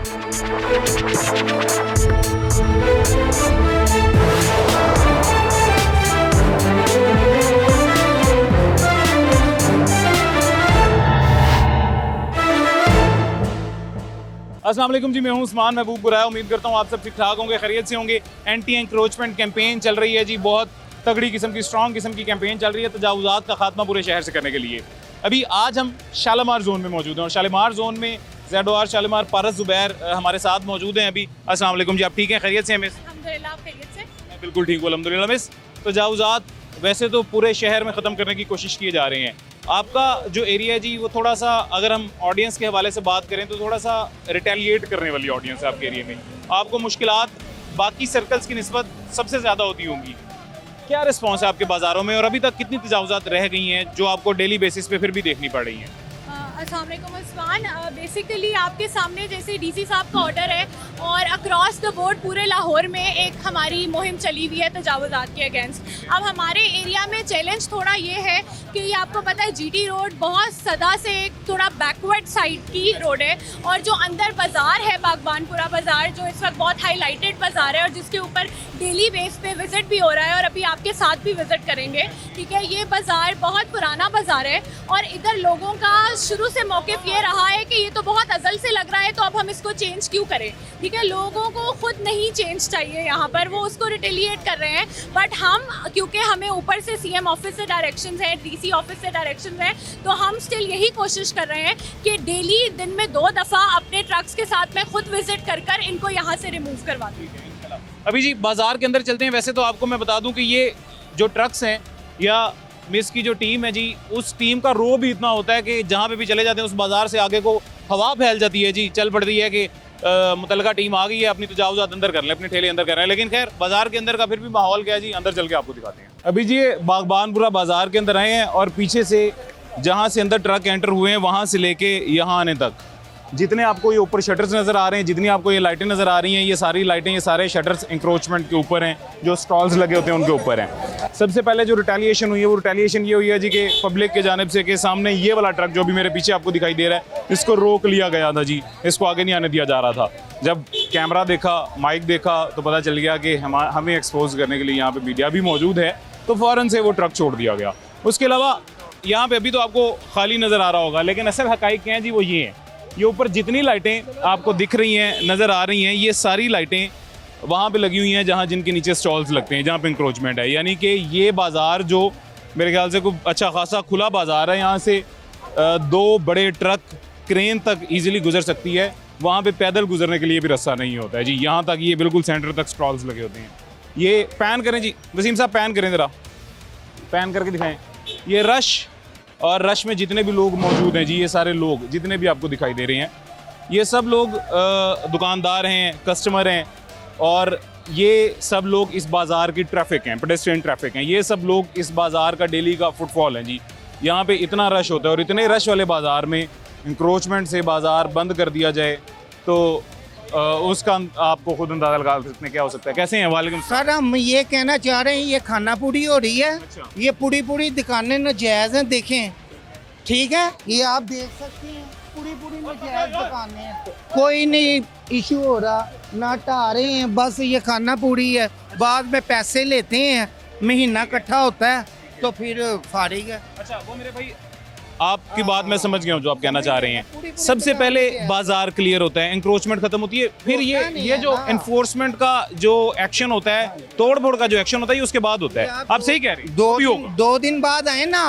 अस्सलाम वालेकुम जी, मैं हूं उस्मान महबूब बुराया। उम्मीद करता हूं आप सब ठीक ठाक होंगे, खैरियत से होंगे। एंटी एंक्रोचमेंट कैंपेन चल रही है जी, बहुत तगड़ी किस्म की, स्ट्रॉन्ग किस्म की कैंपेन चल रही है तजावुज़ात का खात्मा पूरे शहर से करने के लिए। अभी आज हम शालीमार जोन में मौजूद हैं और शालीमार जोन में ज़ेड.ओ.आर शालीमार पारस ज़ुबैर हमारे साथ मौजूद हैं अभी। अस्सलाम वालेकुम जी, आप ठीक हैं, खैरियत से हैं मिस? अल्हम्दुलिल्लाह, आप खैरियत से? मैं बिल्कुल ठीक हूँ अल्हम्दुलिल्लाह मिस। तजावुज़ात वैसे तो पूरे शहर में ख़त्म करने की कोशिश किए जा रहे हैं। आपका जो एरिया है जी, वो थोड़ा सा, अगर हम ऑडियंस के हवाले से बात करें तो थोड़ा सा रिटेलिएट करने वाली ऑडियंस है आपके एरिया में। आपको मुश्किलात बाकी सर्कल्स की निस्बत सबसे ज़्यादा होती होंगी। क्या रिस्पॉन्स है आपके बाज़ारों में और अभी तक कितनी तजावुज़ात रह गई हैं जो आपको डेली बेसिस पे फिर भी देखनी पड़ रही हैं? अस्सलाम वालेकुम उस्मान। बेसिकली आपके सामने जैसे डीसी साहब का ऑर्डर है और अक्रॉस द बोर्ड पूरे लाहौर में एक हमारी मुहिम चली हुई है तजावुज़ात के अगेंस्ट। अब हमारे एरिया में चैलेंज थोड़ा ये है कि ये आपको पता है जीटी रोड बहुत सदा से एक थोड़ा बैकवर्ड साइड की रोड है और जो अंदर बाज़ार है बागबानपुरा बाज़ार, जो इस वक्त बहुत हाईलाइटेड बाज़ार है और जिसके ऊपर डेली बेस पे विज़िट भी हो रहा है और अभी आपके साथ भी विज़िट करेंगे, ठीक है। ये बाज़ार बहुत पुराना बाज़ार है और इधर लोगों का शुरू से मौक़िफ़ ये रहा है कि ये तो बहुत अज़ल से लग रहा है, तो अब हम इसको चेंज क्यों करें, ठीक है। लोगों को खुद नहीं चेंज चाहिए यहाँ पर, वो उसको रिटेलिएट कर रहे हैं। बट हम, क्योंकि हमें ऊपर से सीएम ऑफिस से डायरेक्शंस हैं, डीसी ऑफिस से डायरेक्शंस हैं, तो हम स्टिल यही कोशिश कर रहे हैं कि डेली दिन में 2 दफ़ा अपने ट्रक्स के साथ में खुद विज़िट कर इनको यहाँ से रिमूव करवा दूँ। अभी जी बाज़ार के अंदर चलते हैं। वैसे तो आपको मैं बता दूं कि ये जो ट्रक्स हैं या मिस की जो टीम है जी, उस टीम का रो भी इतना होता है कि जहाँ पे भी चले जाते हैं उस बाज़ार से आगे को हवा फैल जाती है जी, चल पड़ती है कि मुतल्लिका टीम आ गई है, अपनी तजावुज़ात अंदर कर लें, अपने ठेले अंदर कर रहे हैं। लेकिन खैर बाज़ार के अंदर का फिर भी माहौल क्या है जी, अंदर चल के आपको दिखाते हैं। अभी जी ये बागबानपुरा बाज़ार के अंदर आए हैं और पीछे से जहाँ से अंदर ट्रक एंटर हुए हैं वहाँ से लेके यहाँ आने तक जितने आपको ये ऊपर शटर्स नज़र आ रहे हैं, जितनी आपको ये लाइटें नज़र आ रही हैं, ये सारी लाइटें, ये सारे शटर्स इंक्रोचमेंट के ऊपर हैं, जो स्टॉल्स लगे होते हैं उनके ऊपर हैं। सबसे पहले जो रिटेलिएशन हुई है वो रिटेलिएशन ये हुई है जी कि पब्लिक के जानिब से कि सामने ये वाला ट्रक जो भी मेरे पीछे आपको दिखाई दे रहा है, इसको रोक लिया गया था जी, इसको आगे नहीं आने दिया जा रहा था। जब कैमरा देखा, माइक देखा तो पता चल गया कि हमें एक्सपोज करने के लिए यहाँ पर मीडिया भी मौजूद है, तो फ़ौरन से वो ट्रक छोड़ दिया गया। उसके अलावा यहाँ पर अभी तो आपको खाली नज़र आ रहा होगा, लेकिन असल हक़ाइक़ क्या हैं जी, वो ये हैं। ये ऊपर जितनी लाइटें आपको दिख रही हैं, नज़र आ रही हैं, ये सारी लाइटें वहाँ पे लगी हुई हैं जहाँ जिनके नीचे स्टॉल्स लगते हैं, जहाँ पे इंक्रोचमेंट है। यानी कि ये बाज़ार जो मेरे ख्याल से कोई अच्छा खासा खुला बाज़ार है, यहाँ से 2 बड़े ट्रक क्रेन तक ईज़िली गुजर सकती है, वहाँ पे पैदल गुजरने के लिए भी रास्ता नहीं होता है जी। यहाँ तक ये बिल्कुल सेंटर तक स्टॉल्स लगे होते हैं। ये पैन करें जी, वसीम साहब पैन करें ज़रा, पैन करके दिखाएँ। ये रश और रश में जितने भी लोग मौजूद हैं जी, ये सारे लोग जितने भी आपको दिखाई दे रहे हैं, ये सब लोग दुकानदार हैं, कस्टमर हैं और ये सब लोग इस बाज़ार की ट्रैफिक हैं, पेडेस्ट्रियन ट्रैफिक हैं। ये सब लोग इस बाज़ार का डेली का फुटफॉल है जी। यहाँ पे इतना रश होता है और इतने रश वाले बाज़ार में इंक्रोचमेंट से बाज़ार बंद कर दिया जाए तो उसका आपको खुद अंदाज़ा लगा सकते हैं क्या हो सकता है। कैसे हैं? वालेकुम सर, हम ये कहना चाह रहे हैं ये खाना पूरी हो रही है। अच्छा। ये पूरी दुकानें नाजायज़ हैं, देखें, ठीक है, ये आप देख सकते हैं, पूरी नाजायज़ दुकानें हैं, कोई नहीं इशू हो रहा, ना टा रहे हैं, बस ये खाना पूरी है। बाद में पैसे लेते हैं, महीना इकट्ठा होता है तो फिर फारिग है। अच्छा, वो मेरे भाई आपकी बात मैं समझ गया हूँ जो आप कहना चाह रहे हैं। सबसे पहले बाजार क्लियर होता है, इंक्रोचमेंट खत्म होती है, फिर ये जो एनफोर्समेंट का जो एक्शन होता है, तोड़ फोड़ का जो एक्शन होता है, ये उसके बाद होता है। आप सही कह रहे हैं। 2 दिन बाद आए ना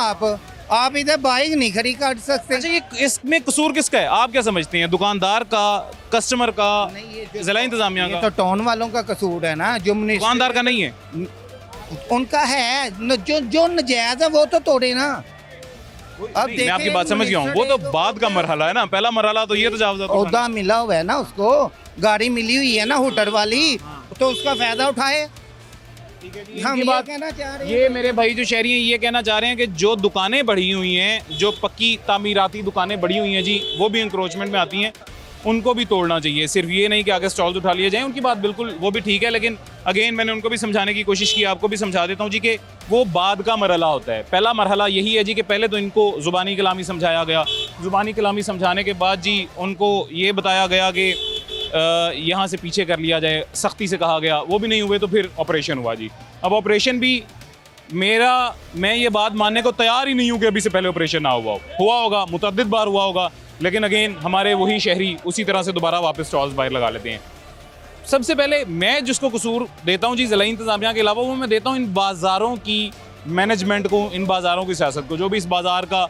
आप इधर बाइक नहीं खड़ी कर सकते। अच्छा, ये इसमें कसूर किसका है? आप क्या समझते हैं, दुकानदार का, कस्टमर का, जिला इंतजामिया का? तो टाउन वालों का कसूर है ना, जो दुकानदार का नहीं है, उनका है। जो नजायज है वो तो तोड़े ना। अब मैं आपकी बात समझ गया हूँ, वो तो बाद का मरहला है ना, पहला मरहला तो ये औदा मिला हुआ है ना, उसको गाड़ी मिली हुई है ना होटल वाली, तो उसका फायदा उठाए। हम ये कहना चाह रहे हैं, ये मेरे भाई जो शहरी हैं ये कहना चाह रहे हैं कि जो दुकानें बढ़ी हुई हैं, जो पक्की तामीराती दुकानें बढ़ी हुई हैं जी, वो भी इंक्रोचमेंट में आती हैं, उनको भी तोड़ना चाहिए। सिर्फ ये नहीं कि आगे स्टॉल्स उठा लिए जाएं, उनकी बात बिल्कुल वो भी ठीक है, लेकिन अगेन मैंने उनको भी समझाने की कोशिश की, आपको भी समझा देता हूँ जी कि वो बाद का मरहला होता है। पहला मरहला यही है जी कि पहले तो इनको ज़ुबानी कलामी समझाया गया, ज़ुबानी कलामी समझाने के बाद जी उनको ये बताया गया कि यहाँ से पीछे कर लिया जाए, सख्ती से कहा गया, वो भी नहीं हुए तो फिर ऑपरेशन हुआ जी। अब ऑपरेशन भी मैं ये बात मानने को तैयार ही नहीं हूँ कि अभी से पहले ऑपरेशन ना हुआ होगा, मुतअद्दिद बार हुआ होगा, लेकिन अगेन हमारे वही शहरी उसी तरह से दोबारा वापस स्टॉल्स बाहर लगा लेते हैं। सबसे पहले मैं जिसको कसूर देता हूँ जी ज़िला इंतज़ामिया के अलावा, वो मैं देता हूँ इन बाज़ारों की मैनेजमेंट को, इन बाज़ारों की सियासत को। जो भी इस बाज़ार का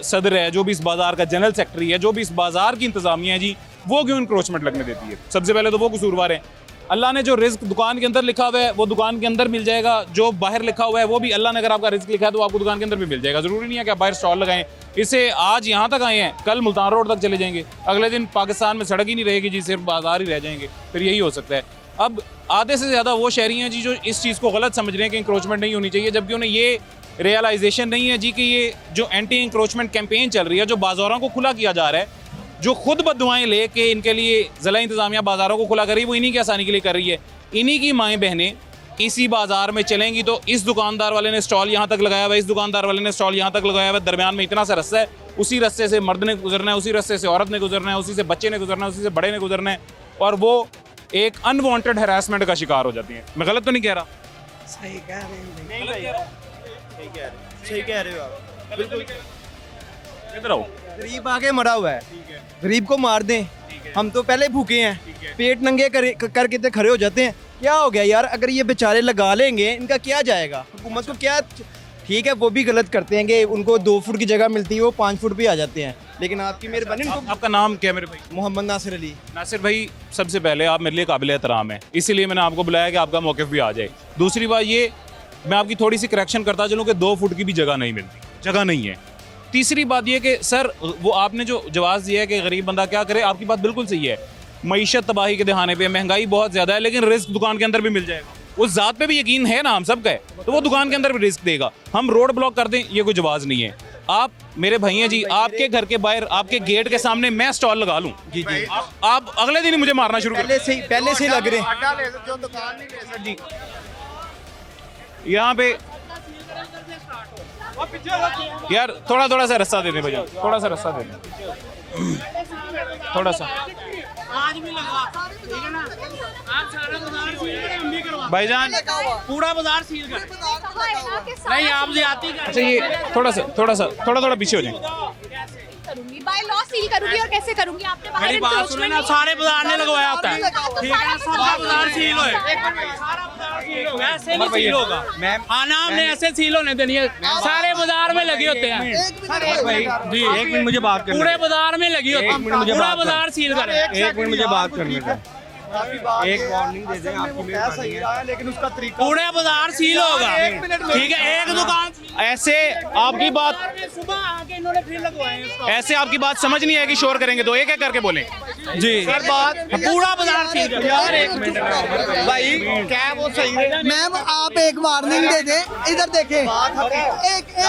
सदर है, जो भी इस बाज़ार का जनरल सेक्रेटरी है, जो भी इस बाज़ार की इंतज़ामिया है जी, वो क्यों इंक्रोचमेंट लगने देती है? सबसे पहले तो वो कसूरवार है। अल्लाह ने जो रिस्क दुकान के अंदर लिखा हुआ है वो दुकान के अंदर मिल जाएगा, जो बाहर लिखा हुआ है वो भी अल्लाह ने अगर आपका रिस्क लिखा है तो आपको दुकान के अंदर भी मिल जाएगा। ज़रूरी नहीं है कि आप बाहर स्टॉल लगाएं। इससे आज यहाँ तक आए हैं, कल मुल्तान रोड तक चले जाएंगे, अगले दिन पाकिस्तान में सड़क ही नहीं रहेगी जी, सिर्फ बाजार ही रह जाएंगे, फिर यही हो सकता है। अब आधे से ज़्यादा वो शहरी हैं जी जो इस चीज़ को गलत समझ रहे हैं कि इंक्रोचमेंट नहीं होनी चाहिए, जबकि उन्हें ये रियलाइजेशन नहीं है जी कि ये जो एंटी इंक्रोचमेंट कैंपेन चल रही है, जो बाज़ारों को खुला किया जा रहा है, जो खुद बददुआएं लेके इनके लिए ज़िला इंतज़ामिया बाज़ारों को खुला कर रही है, वो इन्हीं की आसानी के लिए कर रही है। इन्हीं की माएँ बहनें इसी बाज़ार में चलेंगी तो इस दुकानदार वाले ने स्टॉल यहाँ तक लगाया हुआ है, इस दुकानदार वाले ने स्टॉल यहाँ तक लगाया हुआ है, दरमियान में इतना सा रस्ता है, उसी रस्ते से मर्द ने गुजरना है, उसी रस्ते से औरत ने गुजरना है, उसी से बच्चे ने गुजरना है, उसी से बड़े ने गुजरना है, और वो एक अनवांटेड हैरेसमेंट का शिकार हो जाती हैं। मैं गलत तो नहीं कह रहा? सही कह रहे हैं, सही कह रहे हो आप, बिल्कुल। इधर आओ। गरीब आगे मरा हुआ है, गरीब को मार दें, हम तो पहले भूखे हैं, पेट नंगे करके तो खड़े हो जाते हैं। क्या हो गया यार, अगर ये बेचारे लगा लेंगे, इनका क्या जाएगा? हुकूमत को क्या, ठीक है वो भी गलत करते हैं कि उनको 2 फुट की जगह मिलती है, वो 5 फुट पे आ जाते हैं, लेकिन आपकी मेहरबानी। आपका नाम क्या है मेरे भाई? मोहम्मद नासिर अली। नासिर भाई, सबसे पहले आप मेरे लिए काबिल एहतराम है, इसीलिए मैंने आपको बुलाया कि आपका मौक़िफ़ भी आ जाए। दूसरी बात ये, मैं आपकी थोड़ी सी करेक्शन करता चलूँ कि 2 फुट की भी जगह नहीं मिलती, जगह नहीं है। तीसरी बात ये कि सर, वो आपने जो जवाब दिया है कि गरीब बंदा क्या करे, आपकी बात बिल्कुल सही है। मईशत तबाही के दहाने पे, महंगाई बहुत ज़्यादा है, लेकिन रिस्क दुकान के अंदर भी मिल जाएगा। उस ज़ात पे भी यकीन है ना हम सब का है, तो वो दुकान के अंदर भी रिस्क देगा। हम रोड ब्लॉक कर दें, ये कोई जवाब नहीं है। आप मेरे भाई हैं जी, आपके घर के बाहर, आपके गेट के सामने मैं स्टॉल लगा लूँ जी जी, आप अगले दिन ही मुझे मारना शुरू कर, पहले से ही लग रहे हैं। यहाँ पे यार थोड़ा सा रास्ता दे दें भैया, थोड़ा सा रास्ता दे दें, थोड़ा सा। भाईजान पूरा बाजार सील कर नहीं, आप ज्यादती कर। अच्छा, ये थोड़ा पीछे हो जाए। करूंगी बाय लॉ सील करूंगी, और कैसे करूंगी? आपने बाहर मेरी बात सुने ना, सारे बाजार ने लगवाया होता है, ठीक है ना, सारा बाजार सील होए, सारा बाजार सील होगा, ऐसे नहीं सील होगा। हाँ ना, हमने ऐसे सील होने देनी है, सारे बाजार में लगे होते हैं जी। 1 मिनट मुझे बात करने पूरे बाजार में लगी होती है, पूरा बाजार सील करें। 1 मिनट मुझे बात करने का, एक वार्निंग दे दें, आपकी मेहरबानी है, लेकिन उसका तरीका पूरे बाजार सील होगा, ठीक है। एक दुकान ऐसे आपकी बात, सुबह आके इन्होंने फिर लगवाए, ऐसे आपकी बात समझ नहीं आएगी, शोर करेंगे तो एक एक करके बोलें जी। सर बात पूरा बाजार सील कर यार। 1 मिनट भाई, क्या वो सही है? मैम आप एक वार्निंग दे दें, इधर देखें, एक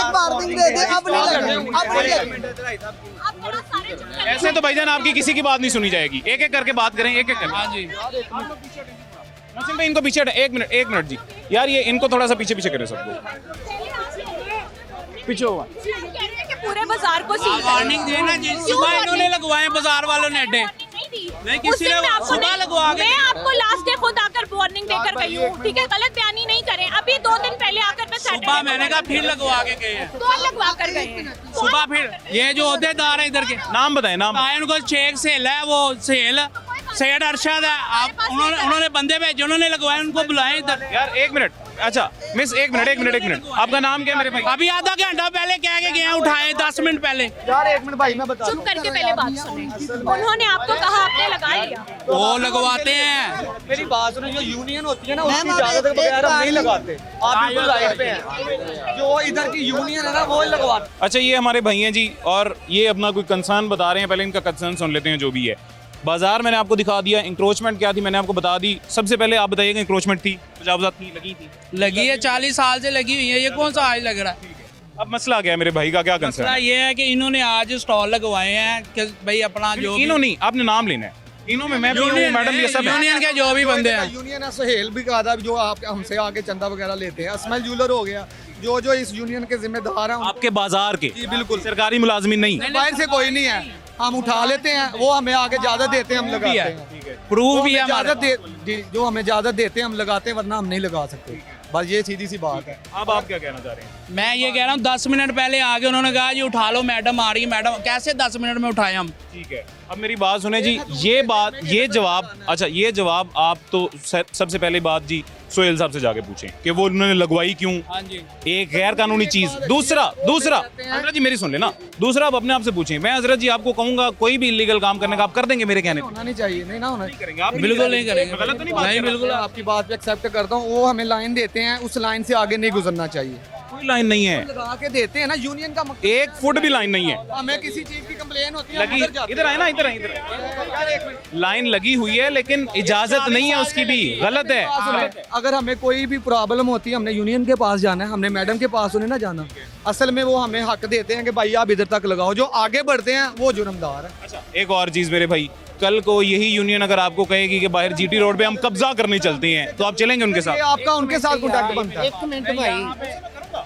वार्निंग दे दें, अब नहीं लगे, अब नहीं लगे। आप थोड़ा सारे चुप कर। ऐसे तो भाईजान आपकी किसी की बात नहीं सुनी जाएगी, एक एक करके बात करें, एक एक करके। हाँ जी नसीम भाई, इनको पीछे 1 मिनट जी यार, ये इनको थोड़ा सा पीछे करें सबको, पीछे हुआ। पूरे बाजार को सील वार्निंग देना जी, सुबह इन्होंने लगवाए बाजार वालों ने अड्डे, नहीं किसी ने सुबह लगवा के। मैं आपको लास्ट डे खुद आकर वार्निंग देकर गई हूँ, ठीक है? गलत बयानी नहीं करें। अभी 2 दिन पहले आकर मैं सुबह मैंने कहा फिर लगवा के गए हैं, 2 लगवा कर गए हैं सुबह फिर। ये जो अहदेदार है इधर के, नाम बताएं, नाम। उनको शेख सेल है, वो सेल सैयद अरशद है, आप उन्होंने बंदे भेजे, उन्होंने लगवाए, उनको बुलाए इधर। यार 1 मिनट, अच्छा मिस, 1 मिनट, आपका नाम क्या है मेरे भाई? अभी आधा घंटा पहले कह के गए, उठाए 10 मिनट पहले। यार 1 मिनट भाई, मैं बता चुप करके पहले बात सुने। उन्होंने आपको कहा, आपने लगा लिया। वो लगवाते हैं। मेरी बात सुनो, जो यूनियन होती है ना, उसकी इजाजत के बगैर हम नहीं लगाते। आप बिल्कुल राइट पे हैं, जो इधर की यूनियन है ना वो ही लगवाते। अच्छा, ये हमारे भाई हैं जी, और ये अपना कोई कंसर्न बता रहे हैं, पहले इनका कंसर्न सुन लेते हैं जो भी है। बाजार मैंने आपको दिखा दिया, इंक्रोचमेंट क्या थी मैंने आपको बता दी। सबसे पहले आप बताइएगा, इंक्रोचमेंट थी, तजावुज़ात थी, लगी है, 40 साल से लगी हुई है, ये कौन सा आज लग रहा है? अब मसला क्या है मेरे भाई का, क्या कंसर्न मसला ये है कि इन्होंने आज स्टॉल लगवाए हैं कि भाई अपना जो इन्हों नहीं, आपने नाम लेना है, इन्हों में मैं भी हूँ, मैडम ये सब है। यूनियन के जो भी बंदे हैं, यूनियन है, सहेल भी कहा था, जो आप हमसे आके चंदा वगैरह लेते हैं, असमल जूलर हो गया, जो इस यूनियन के जिम्मेदार हैं। आपके बाजार के? जी बिल्कुल, सरकारी मुलाजमीन नहीं? बाहर से कोई नहीं है, हम उठा लेते हैं, वो हमें आगे इजाजत देते हैं, हम लगाते हैं। प्रूफ भी है हमारा। जो हमें इजाजत देते हैं हम लगाते हैं, वरना हम नहीं लगा सकते। बस ये सीधी सी बात है। अब आप क्या कहना चाह रहे हैं? मैं ये कह रहा हूँ 10 मिनट पहले आगे उन्होंने कहा जी उठा लो, मैडम आ रही है। मैडम कैसे 10 मिनट में उठाए हम? ठीक है, अब मेरी बात सुने जी, ये बात, ये जवाब, अच्छा ये जवाब आप तो सबसे पहले बात जी सोहेल साहब से जाके पूछें कि वो उन्होंने लगवाई क्यों, हाँ जी। एक गैर कानूनी चीज। दूसरा हजरत जी मेरी सुन लेना, दूसरा आप अपने आप से पूछें। मैं हजरत जी आपको कहूंगा कोई भी इलीगल काम करने का आप कर देंगे मेरे कहने पे? होना नहीं चाहिए, नहीं ना होना करेंगे आप? बिल्कुल नहीं करेंगे। गलत तो नहीं बात नहीं, कर रहा? बिल्कुल। आपकी बात पे एक्सेप्ट करता हूँ। वो हमें लाइन देते हैं, उस लाइन से आगे नहीं गुजरना चाहिए। कोई लाइन नहीं है, लगा के देते हैं ना, यूनियन का मकसद। 1 फुट भी लाइन नहीं है हमें किसी चीज की कंप्लेन होती है, हम लगी। उधर जाते इधर आए ना, इधर आए। लाइन लगी हुई है लेकिन इजाजत नहीं है उसकी भी, गलत है। हैं। अगर हमें कोई भी प्रॉब्लम होती है, हमने यूनियन के पास जाना है, हमने मैडम के पास उन्हें ना जाना। असल में वो हमें हक देते हैं कि भाई आप इधर तक लगाओ, जो आगे बढ़ते हैं वो जुर्मदार है। अच्छा, एक और चीज मेरे भाई, कल को यही यूनियन अगर आपको कहेगी कि बाहर जीटी रोड पे हम कब्जा करने चलते हैं तो आप चलेंगे उनके ये साथ? आपका उनके साथ कॉन्टैक्ट बनता है। एक मिनट भाई,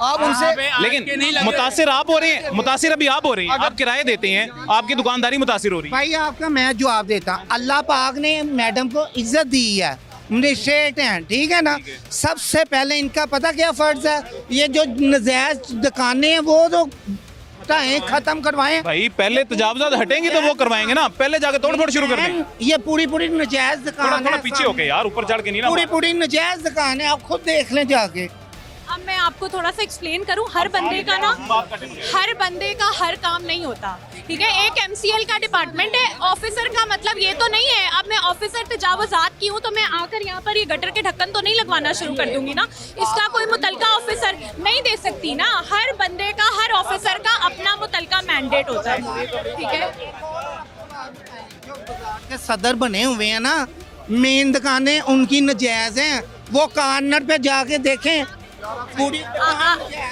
आप उनसे लेकिन मुतासिर आप हो रहे हैं, मुतासिर अभी आप हो रहे हैं, आप किराए देते हैं, आपकी दुकानदारी मुतासिर हो रही है। भाई आपका मैं जवाब देता, अल्लाह पाक ने मैडम को इज्जत दी है, मजिस्ट्रेट हैं, ठीक है ना। सबसे पहले इनका पता क्या फर्ज है, ये जो नजायज दुकानें हैं वो तो हटाएं, खत्म करवाएं। भाई पहले तजावजात हटेंगे तो वो करवाएंगे ना, पहले जाके तोड़ फोड़ शुरू कर दें। ये पूरी पूरी नजायज थोड़ा दुकान थोड़ा है, पीछे होके यार, ऊपर चढ़ के नहीं ना। पूरी पूरी नजायज दुकान है, आप खुद देख लें जाके। अब मैं आपको थोड़ा सा एक्सप्लेन करूं, हर बंदे का हर काम नहीं होता, ठीक है। एक MCL का डिपार्टमेंट है, ऑफिसर का मतलब ये तो नहीं है अब मैं ऑफिसर तजावुजात की हूँ तो मैं आकर यहाँ पर ये गटर के ढक्कन तो नहीं लगवाना शुरू कर दूंगी ना। इसका कोई मुतलका ऑफिसर नहीं दे सकती ना। हर बंदे का, हर ऑफिसर का अपना मुतलका मैंडेट होता है, ठीक है। के सदर बने हुए हैं ना, मेन दुकानें उनकी नजायज हैं, वो कॉर्नर पे जाके देखें पूरी।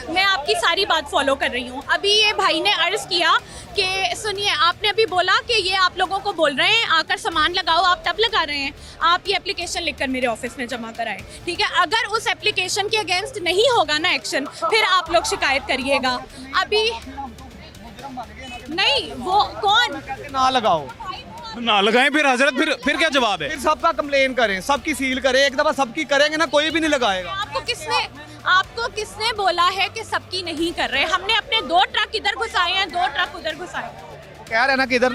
मैं आपकी सारी बात फॉलो कर रही हूँ। अभी ये भाई ने अर्ज किया कि सुनिए, आपने अभी बोला कि ये आप लोगों को बोल रहे हैं आकर सामान लगाओ, आप तब लगा रहे हैं। आप ये एप्लीकेशन लिखकर मेरे ऑफिस में जमा कराएं, ठीक है। अगर उस एप्लीकेशन के अगेंस्ट नहीं होगा ना एक्शन, फिर आप लोग शिकायत करिएगा। अभी नहीं, वो कौन ना लगाओ, ना लगाएं फिर हजरत, फिर क्या जवाब है? फिर सबका कंप्लेन करें, सबकी सील करें। एक दफा सबकी करेंगे ना, कोई भी नहीं लगाएगा। आपको किसने बोला है कि सबकी नहीं कर रहे? हमने अपने 2 ट्रक इधर घुसाए हैं, 2 ट्रक उधर घुसाए हैं। कह रहे हैं ना कि इधर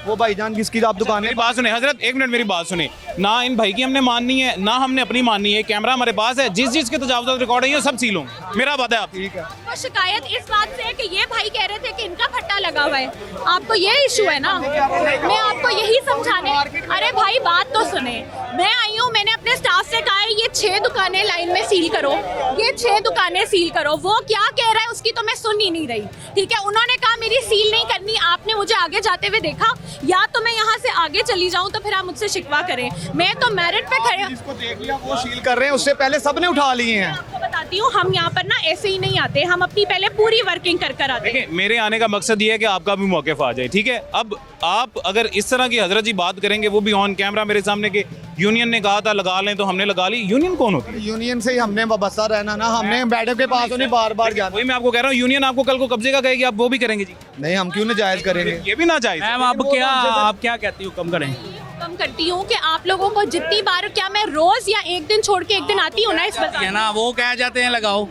वो भाईजान किसकी आप दुकान मेरी बात सुने हजरत, 1 मिनट मेरी बात सुने। ना इन भाई की हमने माननी है, ना हमने अपनी माननी है। कैमरा हमारे पास है, जिस के तजावुजात रिकॉर्ड है सब सील होंगे। मेरा वादा है आप। ठीक है। तो शिकायत इस बात से है कि ये भाई कह रहे थे कि इनका फट्टा लगा हुआ है। आपको ये इशू है ना, मैं आपको यही समझाने। अरे भाई बात तो सुने, मैं आई हूँ, मैंने अपने स्टाफ से कहा है ये 6 दुकानें लाइन में सील करो, ये 6 दुकानें सील करो। वो क्या कह रहा है उसकी तो मैं सुन ही नहीं रही, ठीक है। उन्होंने कहा मेरी सील नहीं करनी। आपने मुझे आगे जाते हुए देखा, या तो मैं यहाँ से आगे चली जाऊँ तो फिर आप मुझसे शिकवा करें। मैं तो मेरिट पे खड़े, जिसको देख लिया वो सील कर रहे हैं, उससे पहले सबने उठा लिए हैं। आपको बताती हूँ, हम यहाँ पर ना ऐसे ही नहीं आते, हम अपनी पहले पूरी वर्किंग कर आते हैं। देखिए मेरे आने का मकसद ये है कि आपका भी मौक़िफ़ आ जाए, ठीक है। अब आप अगर इस तरह की हजरत जी बात करेंगे, वो भी ऑन कैमरा मेरे सामने के यूनियन ने कहा था लगा लें तो हमने लगा ली। यूनियन कौन होती है? यूनियन से ही हमने वाबस्ता रहना ना, हमने मैडम के पास उन्हें बार बार जाना। वही मैं आपको कह रहा हूँ, यूनियन आपको कल को कब्जे का कहेगी, आप वो भी करेंगे जी? नहीं, हम क्यों नाजायज करेंगे? ये भी ना जायज़। मैम आप क्या कहती हो, कम करें? कम करती हूँ कि आप लोगों को जितनी बार, क्या मैं रोज या एक दिन छोड़ के एक दिन आती हूँ ना इस बाजार है ना, वो कह जाते हैं लगाओ।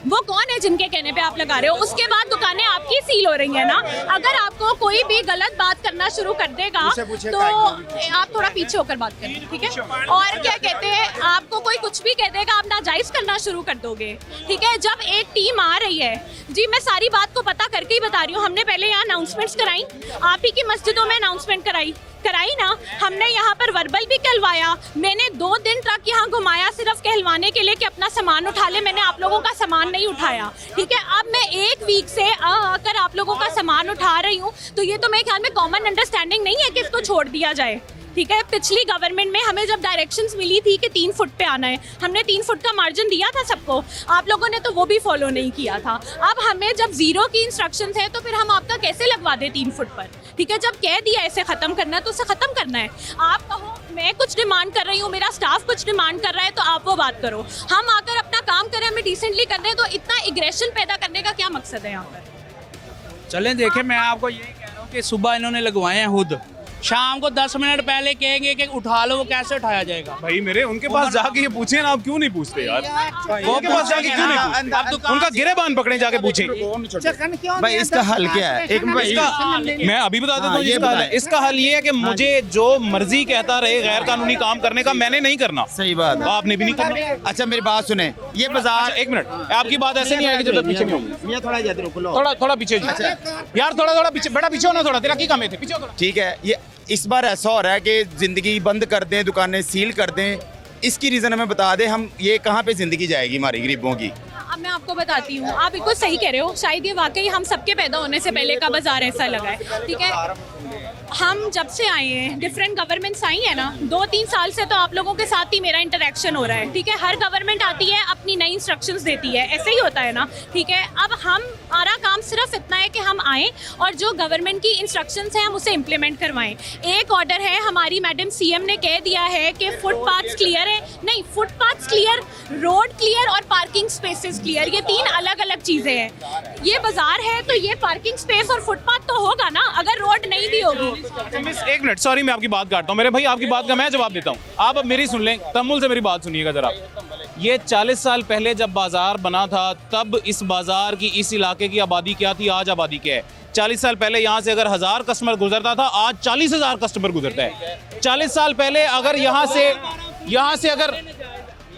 वो कौन है जिनके कहने पे आप लगा रहे हो? उसके बाद दुकानें आपकी सील हो रही है ना। अगर आपको कोई भी गलत बात करना शुरू कर देगा तो आप थोड़ा पीछे होकर बात करें, ठीक है। और क्या कहते हैं, आपको कोई कुछ भी कह देगा, आप नाजायज करना शुरू कर दोगे, ठीक है। जब एक टीम आ रही है जी, मैं सारी बात को पता करके ही बता रही हूँ। हमने पहले यहाँ अनाउंसमेंट्स कराई, आप ही की मस्जिदों में अनाउंसमेंट कराई ना। हमने यहाँ पर वर्बल भी कहलवाया। मैंने 2 दिन ट्रक यहाँ घुमाया सिर्फ कहलवाने के लिए कि अपना सामान उठा ले। मैंने आप लोगों का सामान नहीं उठाया, ठीक है। अब मैं 1 वीक से आकर आप लोगों का सामान उठा रही हूँ, तो ये तो मेरे ख्याल में कॉमन अंडरस्टैंडिंग नहीं है कि इसको छोड़ दिया जाए, ठीक है। पिछली गवर्नमेंट में हमें जब डायरेक्शंस मिली थी कि 3 फुट पे आना है, हमने 3 फुट का मार्जिन दिया था सबको। आप लोगों ने तो वो भी फॉलो नहीं किया था। अब हमें जब 0 की इंस्ट्रक्शंस है तो फिर हम आपका कैसे लगवा दें 3 फुट पर, ठीक है। जब कह दिया ऐसे ख़त्म करना है तो उसे ख़त्म करना है। आप कहो मैं कुछ डिमांड कर रही हूँ, मेरा स्टाफ कुछ डिमांड कर रहा है, तो आप वो बात करो। हम आकर अपना काम करें, हमें डिसेंटली कर दें, तो इतना एग्रेशन पैदा करने का क्या मकसद है यहाँ पर? चलें देखें, मैं आपको यही कह रहा हूँ कि सुबह इन्होंने लगवाए हैं खुद, शाम को 10 मिनट पहले कहेंगे कि उठा लो, वो कैसे उठाया जाएगा? भाई मेरे उनके पास जाके ये पूछे ना, आप क्यों नहीं पूछते यार? वो उनके पास जाके क्यों नहीं पूछते? उनका गिरेबान पकड़े जाके पूछे। चखन क्यों भाई नहीं इसका आता? हल क्या है? एक भाई इसका मैं अभी बता देता हूँ ये इसका हल। बताएं। इसका हल ये है कि मुझे जो मर्जी कहता रहे गैर कानूनी काम करने का, मैंने नहीं करना। सही बात है। आपने भी नहीं करना। अच्छा मेरी बात सुने, ये बाजार एक मिनट, आपकी बात ऐसे नहीं आएगी जब तक पीछे नहीं होगी। मियां थोड़ा इधर रुक लो। थोड़ा पीछे जी। यार थोड़ा पीछे, बड़ा पीछे होना थोड़ा, तेरा की काम है थे पीछे हो थोड़ा। ठीक है, ये इस बार ऐसा हो रहा है कि जिंदगी बंद कर दें, दुकानें सील कर दें, इसकी रीजन हमें बता दें, हम ये कहाँ पे जिंदगी जाएगी हमारी गरीबों की? अब मैं आपको बताती हूँ, आप बिल्कुल सही कह रहे हो, शायद ये वाकई हम सबके पैदा होने से पहले का बाजार ऐसा लगा है, ठीक है। हम जब से आए हैं, डिफरेंट गवर्नमेंट्स आई है ना, 2-3 साल से तो आप लोगों के साथ ही मेरा इंटरेक्शन हो रहा है, ठीक है। हर गवर्नमेंट आती है, अपनी नई इंस्ट्रक्शंस देती है, ऐसे ही होता है ना, ठीक है। अब हमारा काम सिर्फ इतना है कि हम आएँ और जो गवर्नमेंट की इंस्ट्रक्शंस हैं हम उसे इम्प्लीमेंट करवाएं। एक ऑर्डर है, हमारी मैडम सीएम ने कह दिया है कि फुटपाथ्स क्लियर है, नहीं फुटपाथ्स क्लियर, रोड क्लियर और पार्किंग स्पेसेस क्लियर, ये 3 अलग अलग चीज़ें हैं। ये बाजार है तो ये पार्किंग स्पेस और फुटपाथ तो होगा ना, अगर रोड नहीं भी होगी। मिस एक मिनट, सॉरी मैं आपकी बात काटता हूँ। मेरे भाई आपकी बात का मैं जवाब देता हूँ, आप अब मेरी सुन लें, तमुल से मेरी बात सुनिएगा जरा। ये 40 साल पहले जब बाजार बना था, तब इस बाजार की, इस इलाके की आबादी क्या थी, आज आबादी क्या है? 40 साल पहले यहाँ से अगर 1000 कस्टमर गुजरता था, आज 40,000 कस्टमर गुजरता है। 40 साल पहले अगर यहाँ से अगर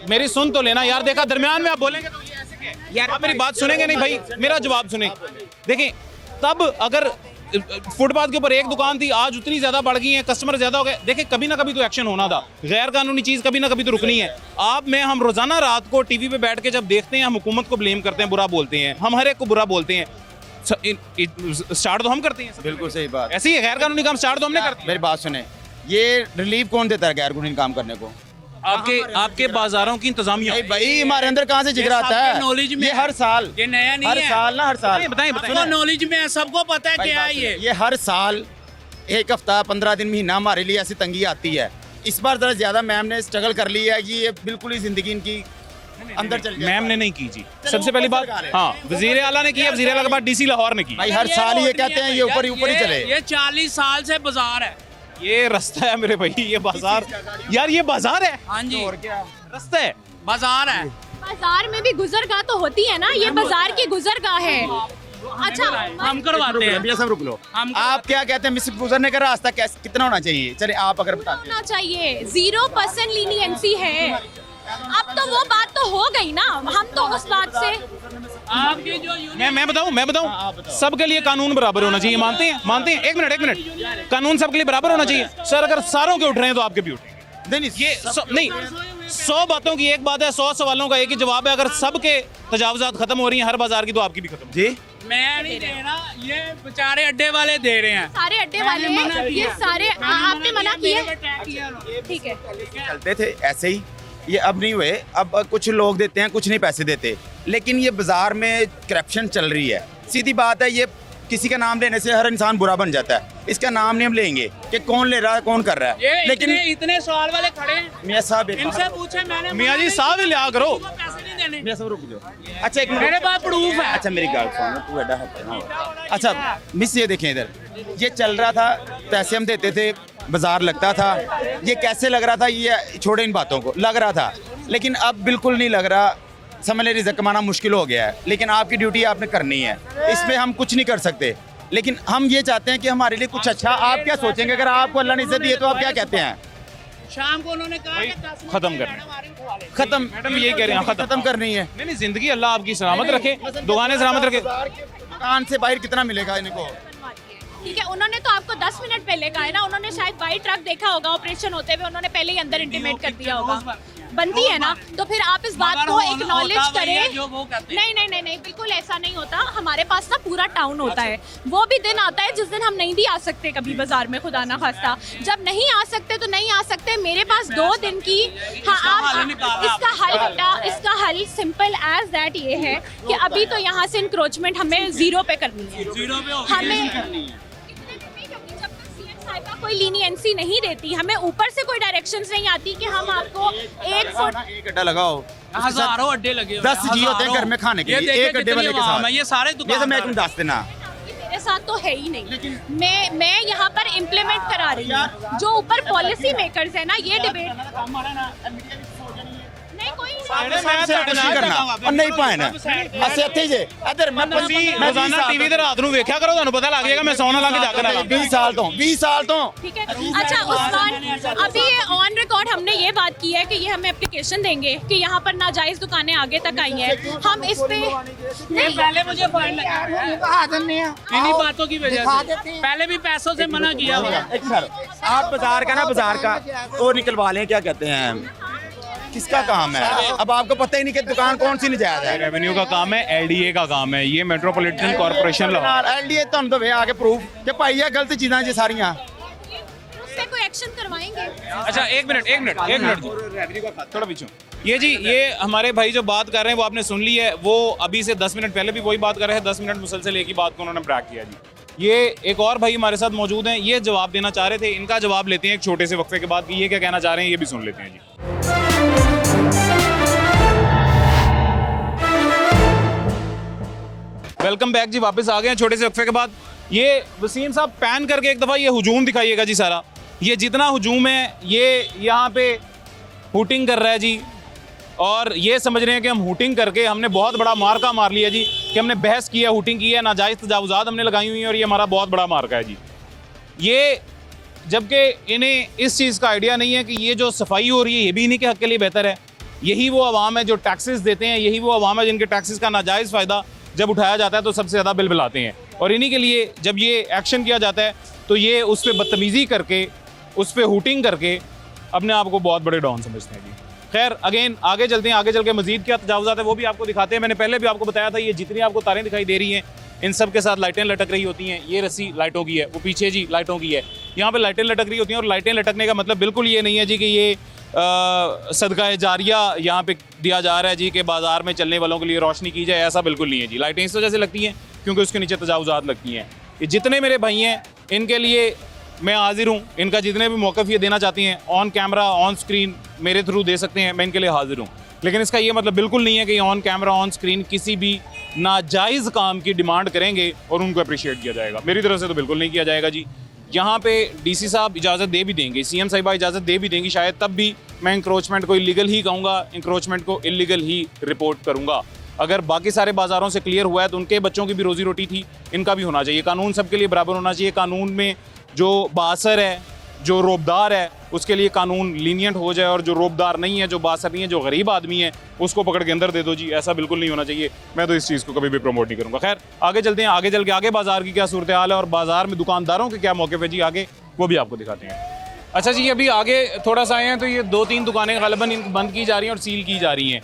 मेरी सुन तो लेना यार, देखा दरमियान में आप बोलेंगे तो ये ऐसे क्या है? यार आप मेरी बात सुनेंगे नहीं भाई, मेरा जवाब सुने। देखें, तब अगर फुटपाथ के ऊपर एक दुकान थी, आज उतनी ज्यादा बढ़ गई है, कस्टमर ज्यादा हो गए। देखिए कभी ना कभी तो एक्शन होना था, गैर कानूनी चीज कभी ना कभी तो रुकनी है। हम रोजाना रात को टीवी पे बैठ के जब देखते हैं, हम हुकूमत को ब्लेम करते हैं, बुरा बोलते हैं, हम हर एक को बुरा बोलते हैं। स्टार्ट तो हम करते हैं, बिल्कुल सही बात। ऐसे ही गैर कानूनी काम स्टार्ट तो हमने करते हैं। मेरी बात सुने, ये रिलीफ कौन देता है गैर कानूनी काम करने को? आपके बाजारों की इंतजामिया। भाई हमारे अंदर कहाँ से जिगर आता है? नॉलेज में ये हर साल, ये नया नहीं हर है। साल ना, हर साल बताएं सबको नॉलेज में है, सबको पता है क्या है ये हर साल 1 हफ्ता 15 दिन महीना हमारे लिए ऐसी तंगी आती है। इस बार जरा ज्यादा मैम ने स्ट्रगल कर ली है कि ये बिल्कुल ही जिंदगी इनकी अंदर चल गई। मैम ने नहीं की जी, सबसे पहली बात। हाँ, वजीर आला ने की, वजीर आला के बाद डीसी लाहौर ने की। भाई हर साल ये कहते हैं ये ऊपर ही चले। ये 40 साल से बाजार है, ये रास्ता है मेरे भाई, ये बाजार यार, ये बाजार है। हाँ जी, और क्या रास्ता है, बाजार है। बाजार में भी गुजरगाह तो होती है ना, ये बाजार की गुजरगाह है। अच्छा, हम करवाते हैं। भैया सब रुक लो, हम आप क्या कहते हैं, मिस गुजरने का रास्ता कितना होना चाहिए? चलिए आप अगर बताते हैं। होना चाहिए, 0% लीनियंसी है। अब तो वो बात तो हो गई ना, हम तो उस बात से आपकी जो मैं बताऊं सबके लिए कानून बराबर होना चाहिए। मानते हैं? एक मिनट, कानून सबके लिए बराबर होना चाहिए। सर अगर सारों के उठ रहे हैं तो आपके भी उठेंगे। नहीं ये नहीं, 100 बातों की एक बात है, 100 सवालों का एक ही जवाब है। अगर सबके तजावुजात खत्म हो रही हैं हर बाजार की, तो आपकी भी खत्म। जी मैं नहीं दे रहा, ये बेचारे अड्डे वाले दे रहे हैं। सारे अड्डे वाले हैं, ये सारे आपने मना किए, ठीक है। चलते थे ऐसे ही, ये अब नहीं हुए। अब कुछ लोग देते हैं, कुछ नहीं पैसे देते। लेकिन ये बाजार में करप्शन चल रही है, सीधी बात है। ये किसी का नाम लेने से हर इंसान बुरा बन जाता है। इसका नाम नहीं हम लेंगे कि कौन ले रहा है, कौन कर रहा है। लेकिन इतने सवाल वाले खड़े हैं, मियां साहब इनसे पूछे मैंने, मियां जी साहब ही लिया करो। पैसे नहीं देने। मियां साहब रुक जाओ। अच्छा एक मिनट, मेरे पास प्रूफ है। अच्छा मेरी गाल सुनो, तू एडा है ना। अच्छा मिस ये देखें, इधर ये चल रहा था, पैसे हम देते थे, बाजार लगता था। ये कैसे लग रहा था, ये छोड़े इन बातों को, लग रहा था। लेकिन अब बिल्कुल नहीं लग रहा। समझ ले, रिज़्क़ कमाना मुश्किल हो गया है, लेकिन आपकी ड्यूटी आपने करनी है, इसमें हम कुछ नहीं कर सकते। लेकिन हम ये चाहते हैं कि हमारे लिए कुछ अच्छा। आप क्या सोचेंगे अगर आपको अल्लाह ने इज्जत दी है, तो आप क्या कहते हैं? शाम को उन्होंने कहा कि 10 मिनट खत्म करना। हमारे उठवा ले। खत्म, मैडम यही कह रहे हैं, खत्म करनी है। नहीं, जिंदगी अल्लाह आपकी सलामत रखे, दुकानें सलामत रखे। दुकान से बाहर कितना मिलेगा इनको? ठीक है, उन्होंने तो आपको 10 मिनट पहले कहा है ना, उन्होंने शायद बाई ट्रक देखा होगा ऑपरेशन होते हुए, उन्होंने पहले ही अंदर इंटीमेट कर दिया होगा। बनती है ना, तो फिर आप इस बात को एक्नॉलेज करें। जो वो कहते हैं। नहीं, बिल्कुल ऐसा नहीं होता। हमारे पास ना पूरा टाउन होता है। वो भी दिन आता है जिस दिन हम नहीं भी आ सकते कभी बाजार में, खुदा ना खास्ता। जब नहीं आ सकते तो नहीं आ सकते। मेरे पास 2 दिन की, हाँ आप इसका हल बेटा, इसका हल सिंपल एज दैट ये है कि अभी तो यहाँ से इंक्रोचमेंट हमें 0 पे करनी है। 0 पे होगी। हमें कोई लीनियंसी नहीं देती, हमें ऊपर से कोई डायरेक्शंस नहीं आती कि हम आपको 1 फुट एक अड्डा लगाओ, हजारों अड्डे लगे हुए हैं, 10 जी होते हैं घर में खाने के लिए, ये देखे एक अड्डे वाले के कितनी आवाम साथ। है, ये सारे ये तो मैं दुकानदार तुम दस देना। मेरे साथ तो है ही नहीं। मैं यहाँ पर इम्प्लीमेंट करा रही हूँ, जो ऊपर पॉलिसी मेकर्स है ना, ये डिबेट नहीं कोई ਨਹੀਂ ਪਾਣਾ ਅਸੀਂ ਇੱਥੇ ਜੇ ਇੱਧਰ ਮੈਂ रोजाना टीवी ਤੇ ਰਾਤ ਨੂੰ ਵੇਖਿਆ ਕਰੋ, ਤੁਹਾਨੂੰ ਪਤਾ ਲੱਗ ਜਾਏਗਾ ਮੈਂ ਸੌਣ ਲੱਗ ਜਾਗਣ ਵਾਲਾ 20 ਸਾਲ ਤੋਂ ठीक है। अच्छा उस्मान, अभी ये ऑन रिकॉर्ड हमने ये बात की है कि ये हमें एप्लीकेशन देंगे कि यहाँ पर नाजायज दुकानें आगे तक आई हैं, हम इस पे नहीं पहले मुझे फाइन लगा है इन्हीं बातों की वजह से, पहले भी पैसों से मना किया हुआ। एक सर आप बाजार का वो निकलवा लें, क्या कहते हैं, किसका काम है? अब आपको पता ही नहीं कि दुकान कौन सी नजायज है। रेवेन्यू का काम है, एलडीए का काम है, ये मेट्रोपॉलिटन कॉर्पोरेशन एलडीए तो दवे आके प्रूफ कि भाई ये गलत चीज़ां जी सारियां। उससे कोई एक्शन करवाएंगे। अच्छा एक मिनट थोड़ा पीछे। ये जी, ये हमारे भाई जो बात कर रहे हैं वो आपने सुन ली है, वो अभी से 10 मिनट पहले भी वही बात कर रहे हैं, 10 मिनट मुसलसल एक ही बात को उन्होंने ब्रेक किया जी। ये एक और भाई हमारे साथ मौजूद हैं, ये जवाब देना चाह रहे थे, इनका जवाब लेते हैं एक छोटे से वक्फे के बाद कि ये क्या कहना चाह रहे हैं, ये भी सुन लेते हैं जी। वेलकम बैक जी, वापस आ गए हैं छोटे से वक्फे के बाद। ये वसीम साहब पैन करके एक दफ़ा ये हुजूम दिखाइएगा जी सारा, ये जितना हुजूम है ये यहाँ पे हुटिंग कर रहा है जी, और ये समझ रहे हैं कि हम हुटिंग करके हमने बहुत बड़ा मार्का मार लिया जी, कि हमने बहस किया, हुटिंग की है, नाजायज़ तजावुज़ात हमने लगाई हुई हैं और ये हमारा बहुत बड़ा मार्का है जी। ये जबकि इन्हें इस चीज़ का आइडिया नहीं है कि ये जो सफाई हो रही है ये भी इन्हीं के हक़ के लिए बेहतर है। यही वो अवाम है जो टैक्सेस देते हैं, यही वो अवाम है जिनके टैक्सेस का नाजायज़ फ़ायदा जब उठाया जाता है तो सबसे ज़्यादा बिल बिलाते हैं, और इन्हीं के लिए जब ये एक्शन किया जाता है तो ये उस पर बदतमीज़ी करके, उस पर हुटिंग करके अपने आप को बहुत बड़े डॉन समझते हैं जी। खैर अगेन आगे चलते हैं, आगे चल के मज़ीद क्या तजावुज़ात है वो भी आपको दिखाते हैं। मैंने पहले भी आपको बताया था, ये जितनी आपको तारें दिखाई दे रही हैं इन सब के साथ लाइटें लटक रही होती हैं। ये रस्सी लाइटों की है, वो पीछे जी लाइटों की है, यहाँ पे लाइटें लटक रही होती हैं। और लाइटें लटकने का मतलब बिल्कुल ये नहीं है जी कि ये सदका जारिया यहाँ पे दिया जा रहा है जी कि बाज़ार में चलने वालों के लिए रोशनी की जाए, ऐसा बिल्कुल नहीं है जी। लाइटें इस वजह से लगती हैं क्योंकि उसके नीचे तजावुज़ात लगती हैं। ये जितने मेरे भाई हैं इनके लिए मैं हाजिर हूँ, इनका जितने भी मौक़िफ़ ये देना चाहती हैं ऑन कैमरा ऑन स्क्रीन मेरे थ्रू दे सकते हैं, मैं इनके लिए हाजिर हूँ। लेकिन इसका ये मतलब बिल्कुल नहीं है कि ऑन कैमरा ऑन स्क्रीन किसी भी नाजायज़ काम की डिमांड करेंगे और उनको अप्रिशिएट किया जाएगा। मेरी तरफ से तो बिल्कुल नहीं किया जाएगा जी। यहाँ पे डीसी साहब इजाज़त दे भी देंगे, सीएम साहिबा इजाज़त दे भी देंगी शायद, तब भी मैं इंक्रोचमेंट को इलीगल ही कहूँगा, इंक्रोचमेंट को इलीगल ही रिपोर्ट करूँगा। अगर बाकी सारे बाज़ारों से क्लियर हुआ है तो उनके बच्चों की भी रोज़ी रोटी थी, इनका भी होना चाहिए। कानून सबके लिए बराबर होना चाहिए। कानून में जो बासर है, जो रोबदार है, उसके लिए कानून लीनियंट हो जाए, और जो रोबदार नहीं है, जो बासर नहीं है, जो गरीब आदमी है, उसको पकड़ के अंदर दे दो जी, ऐसा बिल्कुल नहीं होना चाहिए। मैं तो इस चीज़ को कभी भी प्रमोट नहीं करूँगा। खैर आगे चलते हैं, आगे चल के आगे बाज़ार की क्या सूरत हाल है और बाज़ार में दुकानदारों के क्या मौके पे जी, आगे वो भी आपको दिखाते हैं। अच्छा जी, अभी आगे थोड़ा सा आए हैं तो ये 2-3 दुकानें ग़ालिबन बंद की जा रही हैं और सील की जा रही हैं।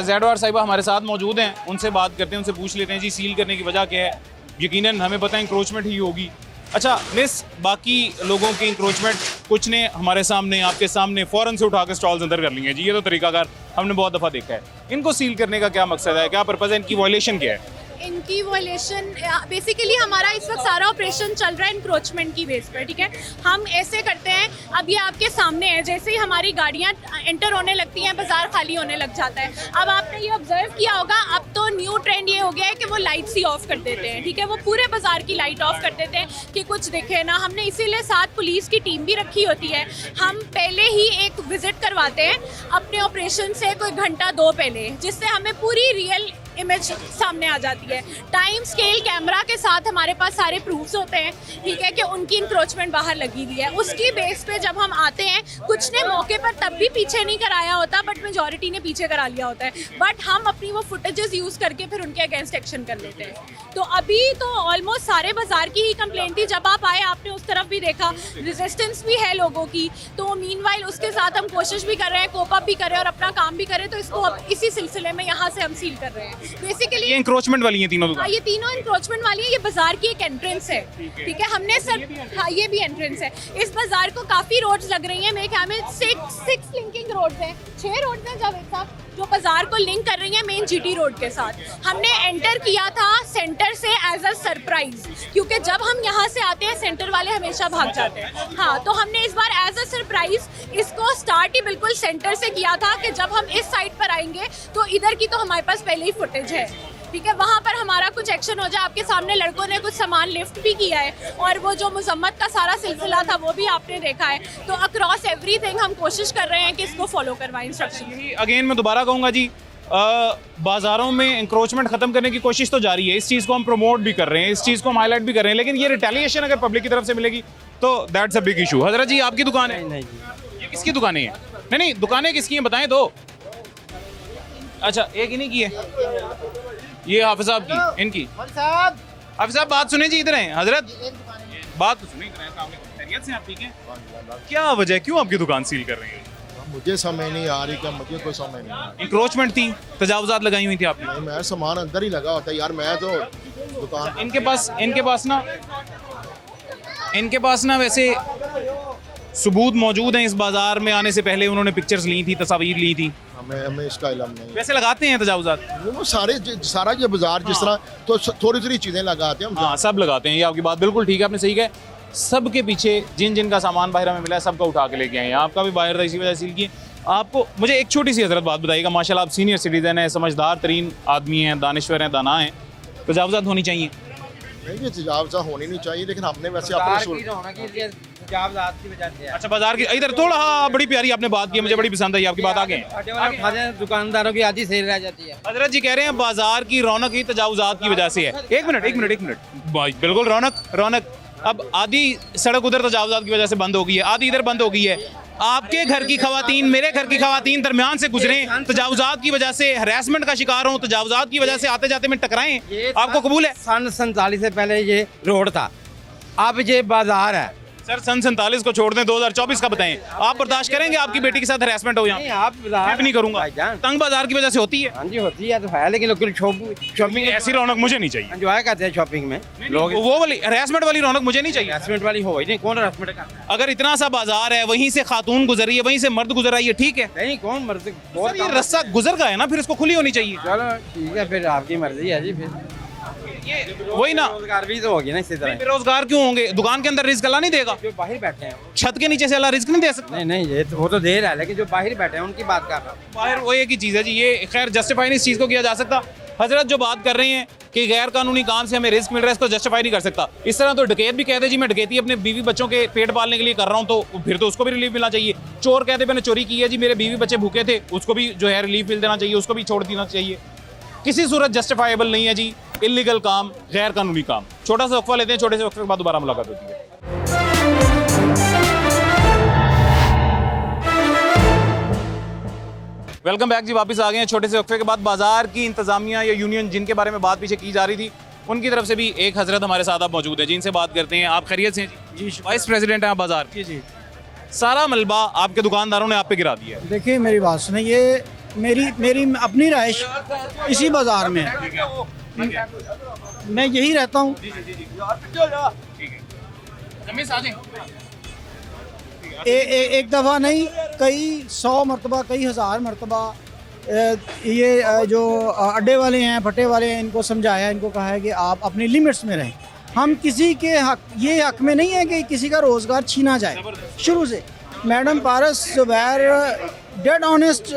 ज़ैडवार साहिबा हमारे साथ मौजूद हैं, उनसे बात करते हैं, उनसे पूछ लेते हैं जी सील करने की वजह क्या है। यकीनन हमें पता है इंक्रोचमेंट ही होगी। अच्छा मिस, बाकी लोगों की इंक्रोचमेंट कुछ ने हमारे सामने, आपके सामने फ़ौरन से उठा के स्टॉल्स अंदर कर लिए हैं जी, ये तो तरीकाकार हमने बहुत दफ़ा देखा है। इनको सील करने का क्या मकसद है, क्या पर्पज़ है, इनकी वायलेशन क्या है? इनकी वायलेशन बेसिकली हमारा इस वक्त सारा ऑपरेशन चल रहा है इंक्रोचमेंट की बेस पर, ठीक है। हम ऐसे करते हैं, अब ये आपके सामने है, जैसे ही हमारी गाड़ियाँ एंटर होने लगती हैं बाज़ार खाली होने लग जाता है। अब आपने ये ऑब्जर्व किया होगा, अब तो न्यू ट्रेंड ये हो गया है कि वो लाइट्स ही ऑफ कर देते हैं, ठीक है। वो पूरे बाज़ार की लाइट ऑफ कर देते हैं कि कुछ दिखे ना। हमने इसीलिए साथ पुलिस की टीम भी रखी होती है। हम पहले ही एक विज़िट करवाते हैं अपने ऑपरेशन से कोई घंटा 2 पहले, जिससे हमें पूरी रियल इमेज सामने आ जाती है। टाइम स्केल कैमरा के साथ हमारे पास सारे प्रूफ्स होते हैं, ठीक है, कि उनकी इंक्रोचमेंट बाहर लगी हुई है। उसकी बेस पे जब हम आते हैं, कुछ ने मौके पर तब भी पीछे नहीं कराया होता, बट मेजॉरिटी ने पीछे करा लिया होता है। बट हम अपनी वो फुटेजेस यूज़ करके फिर उनके अगेंस्ट एक्शन कर लेते हैं। तो अभी तो ऑलमोस्ट सारे बाजार की ही कंप्लेंट थी। जब आप आए आपने उस तरफ भी देखा, रेजिस्टेंस भी है लोगों की। तो मीनवाइल उसके साथ हम कोशिश भी कर रहे हैं, कोप अप भी कर रहे हैं और अपना काम भी कर रहे हैं। तो इसको अब इसी सिलसिले में यहाँ से हम सील कर रहे हैं। बेसिकली ये इंक्रोचमेंट वाली हैं तीनों दुकान? ये तीनों इंक्रोचमेंट वाली है। ये बाजार की एक एंट्रेंस है, ठीक है। हमने सर, हाँ ये भी एंट्रेंस है। इस बाजार को काफ़ी रोड्स लग रही हैं, मेरे ख्याल में 6 लिंकिंग रोड्स हैं, 6 रोड्स हैं जावेद साहब, जो बाजार को लिंक कर रही है मेन जीटी रोड के साथ। हमने एंटर किया था सेंटर से एज अ सरप्राइज, क्योंकि जब हम यहाँ से आते हैं सेंटर वाले हमेशा भाग जाते हैं। हाँ, तो हमने इस बार एज अ सरप्राइज इसको स्टार्ट ही बिल्कुल सेंटर से किया था कि जब हम इस साइड पर आएंगे तो इधर की तो हमारे पास पहले ही फुटेज है। ठीक है, वहाँ पर हमारा कुछ एक्शन हो जाए। आपके सामने लड़कों ने कुछ सामान लिफ्ट भी किया है और वो जो मजम्मत का सारा सिलसिला था वो भी आपने देखा है। तो अक्रॉस एवरीथिंग हम कोशिश कर रहे हैं कि इसको फॉलो करवाएं इंस्ट्रक्शन। यही अगेन मैं दोबारा कहूँगा जी, बाज़ारों में इंक्रोचमेंट ख़त्म करने की कोशिश तो जारी है, इस चीज़ को हम प्रमोट भी कर रहे हैं, इस चीज़ को हम हाईलाइट भी कर रहे हैं, लेकिन ये रिटेलिएशन अगर पब्लिक की तरफ से मिलेगी तो दैट्स अ बिग इशू। हजरत जी आपकी दुकान है? नहीं जी, ये किसकी दुकानें हैं? नहीं दुकानें किसकी हैं बताएं तो। अच्छा, एक इन्हीं की है, ये हाफिज साहब की, इनकी। हाफिज साहब बात सुने जी, इधर हैं हजरत, बात तो सुने, इधर हैं, अस्सलाम वालेकुम, खैरियत से आप ठीक हैं? क्या वजह है, क्यों आपकी दुकान सील कर रही है? मुझे समझ नहीं आ रही, क्या मुझे कोई समझ नहीं आ रही। इंक्रोचमेंट थी, तजावुजात लगाई हुई थी आपने? नहीं, मैं सामान अंदर ही लगा होता है यार, मैं तो दुकान। इनके पास ना वैसे सबूत मौजूद हैं, इस बाजार में आने से पहले उन्होंने पिक्चर्स ली थी, तस्वीर ली थी। हमें इसका इल्म नहीं। वैसे लगाते हैं तजावुजात? वो सारा ये बाजार जिस तरह, तो थोड़ी थोड़ी चीजें लगाते हैं हम। हाँ, सब लगाते हैं, ये आपकी बात बिल्कुल ठीक है, आपने सही कहा। सब के पीछे जिन का सामान बाहर में मिला है सबका उठा के लेके आए हैं। आपका भी बाहर था, इसी वजह से सील किए। आपको मुझे एक छोटी सी हजरत बात बताइएगा, माशाल्लाह आप सीनियर सिटीजन हैं, समझदार तरीन आदमी हैं, दानिश्वर हैं, दाना हैं, तजावुजात होनी चाहिए? नहीं, ये तजावजा होनी नहीं चाहिए, लेकिन हमने वैसे अपने अच्छा, बाजार की इधर थोड़ा, हाँ बड़ी प्यारी आपने बात की, मुझे बड़ी पसंद आई आपकी बात। आगे दुकानदारों की आधी सेल रह जाती है। हजरत जी कह रहे हैं बाजार की रौनक ही तजावुजात की वजह से है। एक मिनट, बिल्कुल रौनक। अब आधी सड़क उधर तजावुजात की वजह से बंद हो गई है, आधी इधर बंद हो गई है। आपके घर की खवातीन, मेरे घर की खवातीन दरमियान से गुजरे, तजावुजात की वजह से हरासमेंट का शिकार हो, तजावुजात की वजह से आते जाते में टकराएं, आपको कबूल है? सन 47 से पहले ये रोड था, अब ये बाजार है। सर सन 47 को छोड़ दें, 2024 का बताएं। आप बर्दाश्त करेंगे आपकी बेटी के साथ हरासमेंट हो? यहाँ आप मैं भी नहीं करूंगा। तंग बाजार की वजह से होती है? हाँ जी होती है तो है, लेकिन लोग शॉपिंग ऐसी रौनक मुझे नहीं चाहिए। एंजॉय करते हैं शॉपिंग में लोग। वो वाली हरासमेंट वाली रौनक मुझे नहीं चाहिए। हरासमेंट वाली हो ही नहीं, कौन हरासमेंट करता है? अगर इतना सा बाजार है, वहीं से खातून गुजर रही है, वहीं से मर्द गुजर रहा है, ये ठीक है? नहीं, कौन मर्द? सर ये रास्ता गुजर गया है ना, फिर इसको खुली होनी चाहिए। चलो ठीक है, फिर आपकी मर्जी है जी। फिर ये वही ना, रोजगार भी तो होगी ना इसी तरह। बेरोजगार क्यों होंगे? दुकान के अंदर रिस्क अल्लाह नहीं देगा? जो बाहर बैठे हैं, छत के नीचे से अल्लाह रिस्क नहीं दे सकता? नहीं ये तो वो तो दे रहा है, लेकिन जो बाहर बैठे हैं उनकी बात कर रहा हूँ। बाहर वो एक ही चीज़ है जी, ये खैर जस्टिफाई नहीं इस चीज़ को किया जा सकता। हजरत जो बात कर रहे हैं कि गैर कानूनी काम से हमें रिस्क मिल रहा है, इसको जस्टिफाई नहीं कर सकता। इस तरह तो डकैत भी कहते जी मैं डकैती अपने बीवी बच्चों के पेट पालने के लिए कर रहा हूँ, तो फिर तो उसको भी रिलीफ मिलना चाहिए। चोर कहते मैंने चोरी की है जी, मेरे बीवी बच्चे भूखे थे, उसको भी जो है रिलीफ मिल देना चाहिए, उसको भी छोड़ देना चाहिए। किसी सूरत जस्टिफाइबल नहीं है जी इलीगल काम, गैर कानूनी काम। छोटा सा वक्फा लेते हैं, छोटे से वक्फे के बाद दोबारा मुलाकात होती है। वेलकम बैक जी, वापस आ गए हैं छोटे से वक्फे के बाद। बाजार की इंतजामिया या यूनियन जिनके बारे में बात पीछे की जा रही थी, उनकी तरफ से भी एक हजरत हमारे साथ आप मौजूद है, जिनसे बात करते हैं। आप खैरियत से हैं जी? वाइस प्रेसिडेंट हैं आप बाजार? जी। सारा मलबा आपके दुकानदारों ने आप पे गिरा दिया है। देखिए मेरी बात सुनिए, ये मेरी अपनी रहाइश इसी बाजार में है, मैं यही रहता हूँ। एक दफ़ा नहीं, कई 100 मरतबा, कई 1000 मरतबा ये जो अड्डे वाले हैं, फटे वाले हैं, इनको समझाया, इनको कहा है कि आप अपनी लिमिट्स में रहें। हम किसी के हक में नहीं है कि किसी का रोज़गार छीना जाए। शुरू से मैडम पारस जुबैर डेड ऑनेस्ट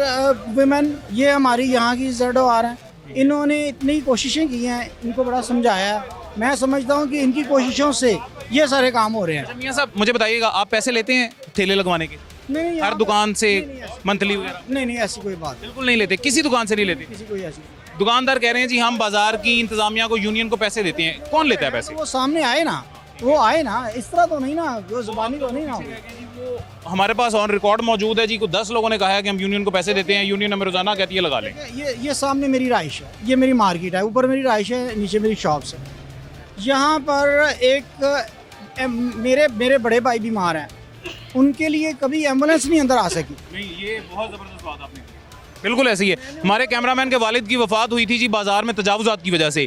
वुमेन, ये हमारी यहाँ की ZOR हैं, इन्होंने इतनी कोशिशें की हैं, इनको बड़ा समझाया है। मैं समझता हूँ कि इनकी कोशिशों से ये सारे काम हो रहे हैं। मियां साहब मुझे बताइएगा, आप पैसे लेते हैं ठेले लगवाने के? नहीं, हर दुकान से मंथली वगैरह? नहीं, ऐसी कोई बात बिल्कुल नहीं लेते, किसी दुकान से नहीं लेते? किसी कोई ऐसी। दुकानदार कह रहे हैं जी हम बाजार की इंतजामिया को, यूनियन को पैसे देते हैं। कौन लेता है पैसे? वो सामने आए ना, वो आए ना, इस तरह तो नहीं ना, वो जुबानी तो नहीं ना। हमारे पास ऑन रिकॉर्ड मौजूद है जी, कुछ 10 लोगों ने कहा है कि हम यूनियन को पैसे देते हैं, यूनियन हमें रोजाना कहती है लगा लें। ये सामने मेरी राइश है, ये मेरी मार्केट है, ऊपर मेरी राइश है, नीचे मेरी शॉप्स है। यहाँ पर एक मेरे बड़े भाई बीमार हैं, उनके लिए कभी एम्बुलेंस नहीं अंदर आ सकी। नहीं, ये बहुत ज़बरदस्त बात आपने की। बिल्कुल ऐसी है। हमारे कैमरामैन के वालिद की वफात हुई थी जी बाजार में तजावुजात की वजह से।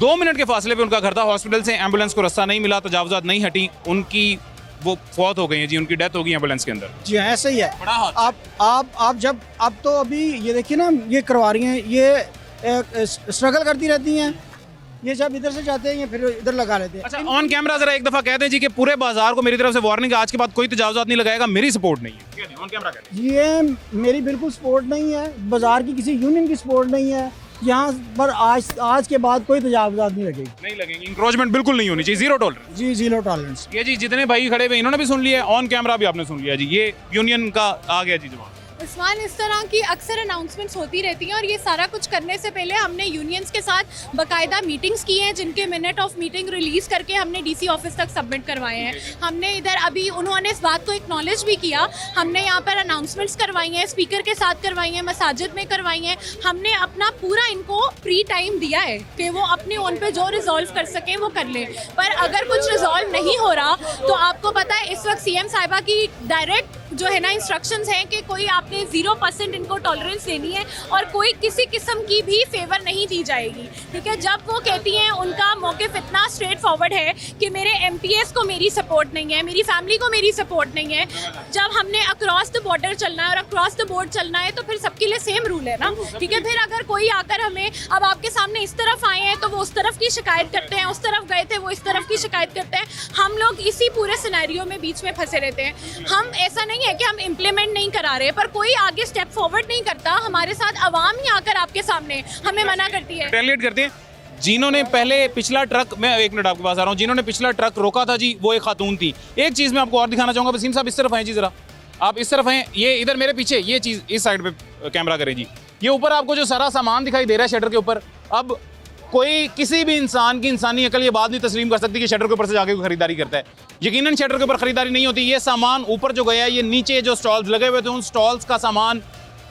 2 मिनट के फासले पे उनका घर था, हॉस्पिटल से एम्बुलेंस को रास्ता नहीं मिला, तजावुजात नहीं हटी, उनकी वो फौत हो गई है जी, उनकी डेथ हो गई एम्बुलेंस के अंदर। जी हाँ, ऐसा ही है। बड़ा हादसा। आप जब अब तो अभी ये देखिए ना, ये करवा रही हैं, ये स्ट्रगल करती रहती हैं, ये जब इधर से जाते हैं ये फिर इधर लगा लेते हैं। अच्छा, ऑन कैमरा जरा एक दफा कहते हैं जी कि पूरे बाजार को मेरी तरफ से वार्निंग है, आज के बाद कोई तजावुजात नहीं लगाएगा, मेरी सपोर्ट नहीं है। ऑन कैमरा ये मेरी बिल्कुल सपोर्ट नहीं है, बाजार की किसी यूनियन की सपोर्ट नहीं है, यहाँ पर आज के बाद कोई तजावुज़ात नहीं लगेगी। नहीं लगेंगे, इंक्रोचमेंट बिल्कुल नहीं होनी चाहिए, जीरो टॉलरेंस। जी, जीरो टॉलरेंस। ये जी जितने भाई खड़े हुए इन्होंने भी सुन लिया, ऑन कैमरा भी आपने सुन लिया जी, ये यूनियन का आ गया जी जवाब। उस्मान, इस तरह की अक्सर अनाउंसमेंट्स होती रहती हैं और ये सारा कुछ करने से पहले हमने यूनियंस के साथ बाकायदा मीटिंग्स की हैं, जिनके मिनट ऑफ मीटिंग रिलीज़ करके हमने डीसी ऑफिस तक सबमिट करवाए हैं। हमने इधर अभी उन्होंने इस बात को एक्नॉलेज भी किया, हमने यहाँ पर अनाउंसमेंट्स करवाई हैं, स्पीकर के साथ करवाई हैं, मसाजिद में करवाई हैं। हमने अपना पूरा इनको फ्री टाइम दिया है कि वो अपने ओन पे जो रिजॉल्व कर सकें वो कर लें। पर अगर कुछ रिजॉल्व नहीं हो रहा तो आपको पता है इस वक्त सीएम साहिबा की डायरेक्ट जो है ना इंस्ट्रक्शंस हैं कि कोई आपने 0% इनको टॉलरेंस देनी है और कोई किसी किस्म की भी फेवर नहीं दी जाएगी, ठीक है। जब वो कहती हैं, उनका मौक़िफ़ इतना स्ट्रेट फॉरवर्ड है कि मेरे एमपीएस को मेरी सपोर्ट नहीं है, मेरी फैमिली को मेरी सपोर्ट नहीं है। जब हमने अक्रॉस द बॉर्डर चलना है और अक्रॉस द बोर्ड चलना है तो फिर सबके लिए सेम रूल है ना, ठीक है। फिर अगर कोई आकर हमें अब आपके सामने इस तरफ आए हैं तो वो उस तरफ की शिकायत करते हैं, उस तरफ गए थे वो इस तरफ की शिकायत करते हैं। हम लोग इसी पूरे सिनेरियो में बीच में फंसे रहते हैं। हम ऐसा नहीं है कि हम इम्प्लीमेंट नहीं करा रहे, पर कोई आगे स्टेप फॉरवर्ड नहीं करता। हमारे साथ आवाम ही आकर आपके सामने हमें मना करती है, रिटेलिएट करते हैं। जिन्होंने पहले पिछला ट्रक, मैं 1 मिनट आपके पास आ रहा हूँ, जिन्होंने पिछला ट्रक रोका था जी वो एक खातून थी। एक चीज़ मैं आपको और दिखाना चाहूँगा, वसीम साहब इस तरफ आए जी, ज़रा आप इस तरफ हैं, ये इधर मेरे पीछे ये चीज़ इस साइड पे कैमरा करें जी। ये ऊपर आपको जो सारा सामान दिखाई दे रहा है शटर के ऊपर, अब कोई किसी भी इंसान की इंसानी अकल ये बात नहीं तस्लीम कर सकती कि शटर के ऊपर से जाके कोई खरीदारी करता है। यकीनन शटर के ऊपर खरीदारी नहीं होती। ये सामान ऊपर जो गया है, ये नीचे जो स्टॉल्स लगे हुए थे उन स्टॉल्स का सामान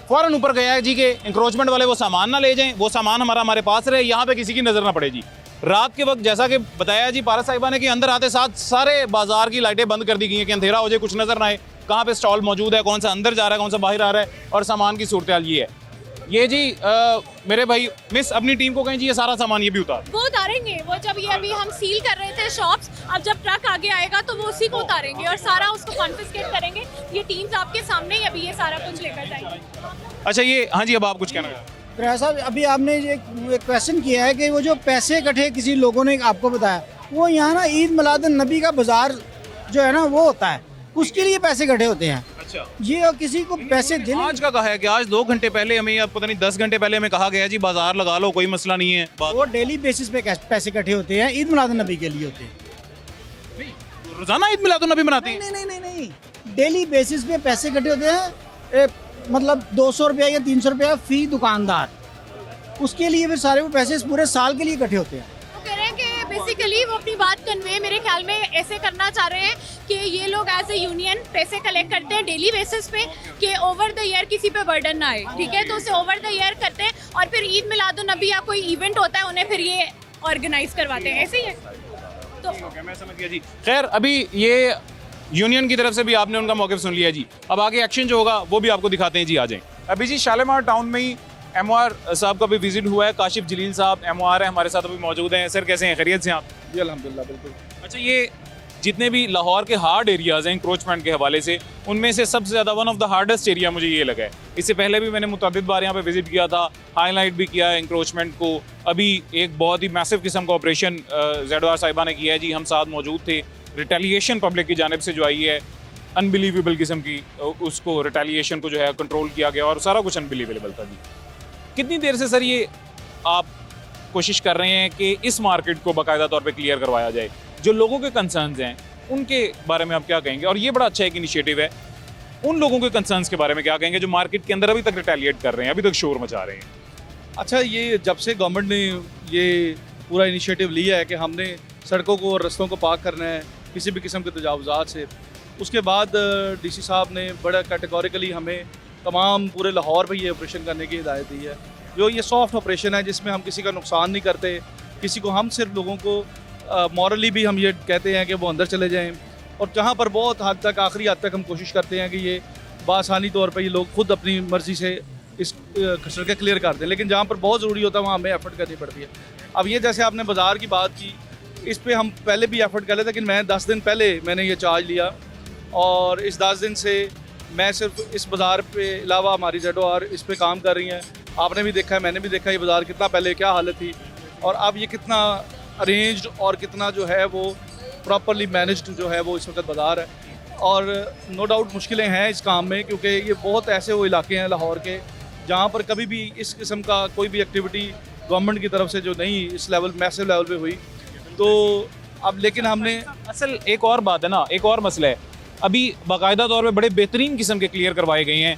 फ़ौरन ऊपर गया है जी के इंक्रोचमेंट वाले वो सामान ना ले जाएं, वो सामान हमारे पास रहे, यहाँ पे किसी की नज़र ना पड़े जी। रात के वक्त जैसा कि बताया जी पारस साहिबा ने कि अंदर आते साथ सारे बाजार की लाइटें बंद कर दी गई हैं कि अंधेरा हो जाए, कुछ नज़र ना आए कहाँ पे स्टॉल मौजूद है, कौन सा अंदर जा रहा है, कौन सा बाहर आ रहा है, और सामान की सूरत हाल ये है। ये जी मेरे भाई मिस अपनी टीम को कहें जी ये सारा सामान ये भी उतार, वो उतारेंगे। वो जब ये अभी हम सील कर रहे थे शॉप्स, अब जब ट्रक आगे आएगा तो वो उसी को उतारेंगे और सारा उसको कॉन्फिस्केट करेंगे। ये टीम्स आपके सामने ही अभी ये सारा कुछ लेकर जाएंगे। अच्छा ये, हाँ जी, अब आप कुछ कहना चाहते हैं? तो ऐसा अभी आपने ये एक क्वेश्चन किया है कि वो जो पैसे इकट्ठे किसी लोगों ने आपको बताया, वो यहाँ ना ईद मिलादुन नबी का बाजार जो है ना वो होता है, उसके लिए पैसे इकट्ठे होते हैं। अच्छा, ये और किसी को पैसे देने, आज का कहा है कि आज 2 घंटे पहले हमें, या पता नहीं 10 घंटे पहले हमें कहा गया जी बाजार लगा लो, कोई मसला नहीं है। वो डेली बेसिस पे पैसे इकट्ठे होते हैं, ईद मिलादुन नबी के लिए होते हैं। रोजाना ईद मिलादुन नबी मनाते हैं? नहीं, डेली बेसिस पे पैसे इकट्ठे होते हैं। मतलब 200 रुपया या 300 रुपया फी दुकानदार, उसके लिए फिर सारे वो पैसे पूरे साल के लिए इकट्ठे होते हैं। वो कह रहे हैं कि बेसिकली वो अपनी बात कन्वे मेरे ख्याल में ऐसे करना चाह रहे हैं कि ये लोग एज ए यूनियन पैसे कलेक्ट करते हैं डेली बेसिस पे कि ओवर द ईयर किसी पे बर्डन ना आए, ठीक है। तो उसे ओवर द ईयर करते हैं और फिर ईद मिलादुन नबी या कोई इवेंट होता है उन्हें फिर ये ऑर्गेनाइज करवाते हैं, ऐसे ही है। तो मैं समझ गया जी। खैर अभी ये यूनियन की तरफ से भी आपने उनका मौक़िफ़ सुन लिया जी, अब आगे एक्शन जो होगा वो भी आपको दिखाते हैं जी, आ जाएं। अभी जी शालीमार टाउन में ही MOR साहब का भी विजिट हुआ है, काशिफ जलील साहब MOR है हमारे साथ अभी मौजूद हैं। सर कैसे हैं, खैरियत से आप? जी अल्हम्दुलिल्लाह बिल्कुल। अच्छा, ये जितने भी लाहौर के हार्ड एरियाज़ हैं इंक्रोचमेंट के हवाले से, उनमें से सबसे ज़्यादा one of the hardest area मुझे ये लगा है। इससे पहले भी मैंने मुतअद्दिद बार यहाँ पे विजिट किया था, हाईलाइट भी किया है इंक्रोचमेंट को। अभी एक बहुत ही मैसिव किस्म का ऑपरेशन ZOR साहिबा ने किया है जी, हम साथ मौजूद थे। रिटेलिएशन पब्लिक की जानिब से जो आई है, अनबिलीवेबल किस्म की, उसको रिटेलिएशन को जो है कंट्रोल किया गया और सारा कुछ अनबिलीवेबल था जी। कितनी देर से सर ये आप कोशिश कर रहे हैं कि इस मार्केट को बाकायदा तौर पे क्लियर करवाया जाए? जो लोगों के कंसर्न्स हैं उनके बारे में आप क्या कहेंगे? और ये बड़ा अच्छा एक इनिशिएटिव है, उन लोगों के कंसर्न्स के बारे में क्या कहेंगे जो मार्केट के अंदर अभी तक रिटेलिएट कर रहे हैं, अभी तक शोर मचा रहे हैं? अच्छा, ये जब से गवर्नमेंट ने ये पूरा इनिशिएटिव लिया है कि हमने सड़कों को और रस्तों को पाक करना है किसी भी किस्म के तजावुज़ात से, उसके बाद DC साहब ने बड़ा कैटेगोरिकली हमें तमाम पूरे लाहौर में ये ऑपरेशन करने की हिदायत दी है। जो ये सॉफ्ट ऑपरेशन है जिसमें हम किसी का नुकसान नहीं करते, किसी को, हम सिर्फ लोगों को मॉरली भी हम ये कहते हैं कि वो अंदर चले जाएं, और जहाँ पर बहुत हद तक, आखिरी हद तक हम कोशिश करते हैं कि ये बासानी तौर पर ये लोग खुद अपनी मर्ज़ी से इस सड़कें क्लियर कर दें, लेकिन जहाँ पर बहुत ज़रूरी होता है वहाँ हमें एफर्ट करनी पड़ती है। अब ये जैसे आपने बाज़ार की बात की, इस पर हम पहले भी एफर्ट कर लेते, लेकिन मैं 10 दिन पहले मैंने ये चार्ज लिया और इस 10 दिन से मैं सिर्फ इस बाज़ार पे अलावा हमारी ZOR इस पे काम कर रही हैं। आपने भी देखा है, मैंने भी देखा, ये बाज़ार कितना पहले क्या हालत थी और अब ये कितना अरेंज्ड और कितना जो है वो प्रॉपरली मैनेज्ड जो है वो इस वक्त बाज़ार है। और नो डाउट मुश्किलें हैं इस काम में, क्योंकि ये बहुत ऐसे वो इलाके हैं लाहौर के जहाँ पर कभी भी इस किस्म का कोई भी एक्टिविटी गवर्नमेंट की तरफ से जो नहीं इस लेवल मैसिव लेवल पे हुई। तो अब लेकिन हमने असल एक और बात है ना, एक और मसला है, अभी बाकायदा तौर पे बड़े बेहतरीन किस्म के क्लियर करवाए गए हैं।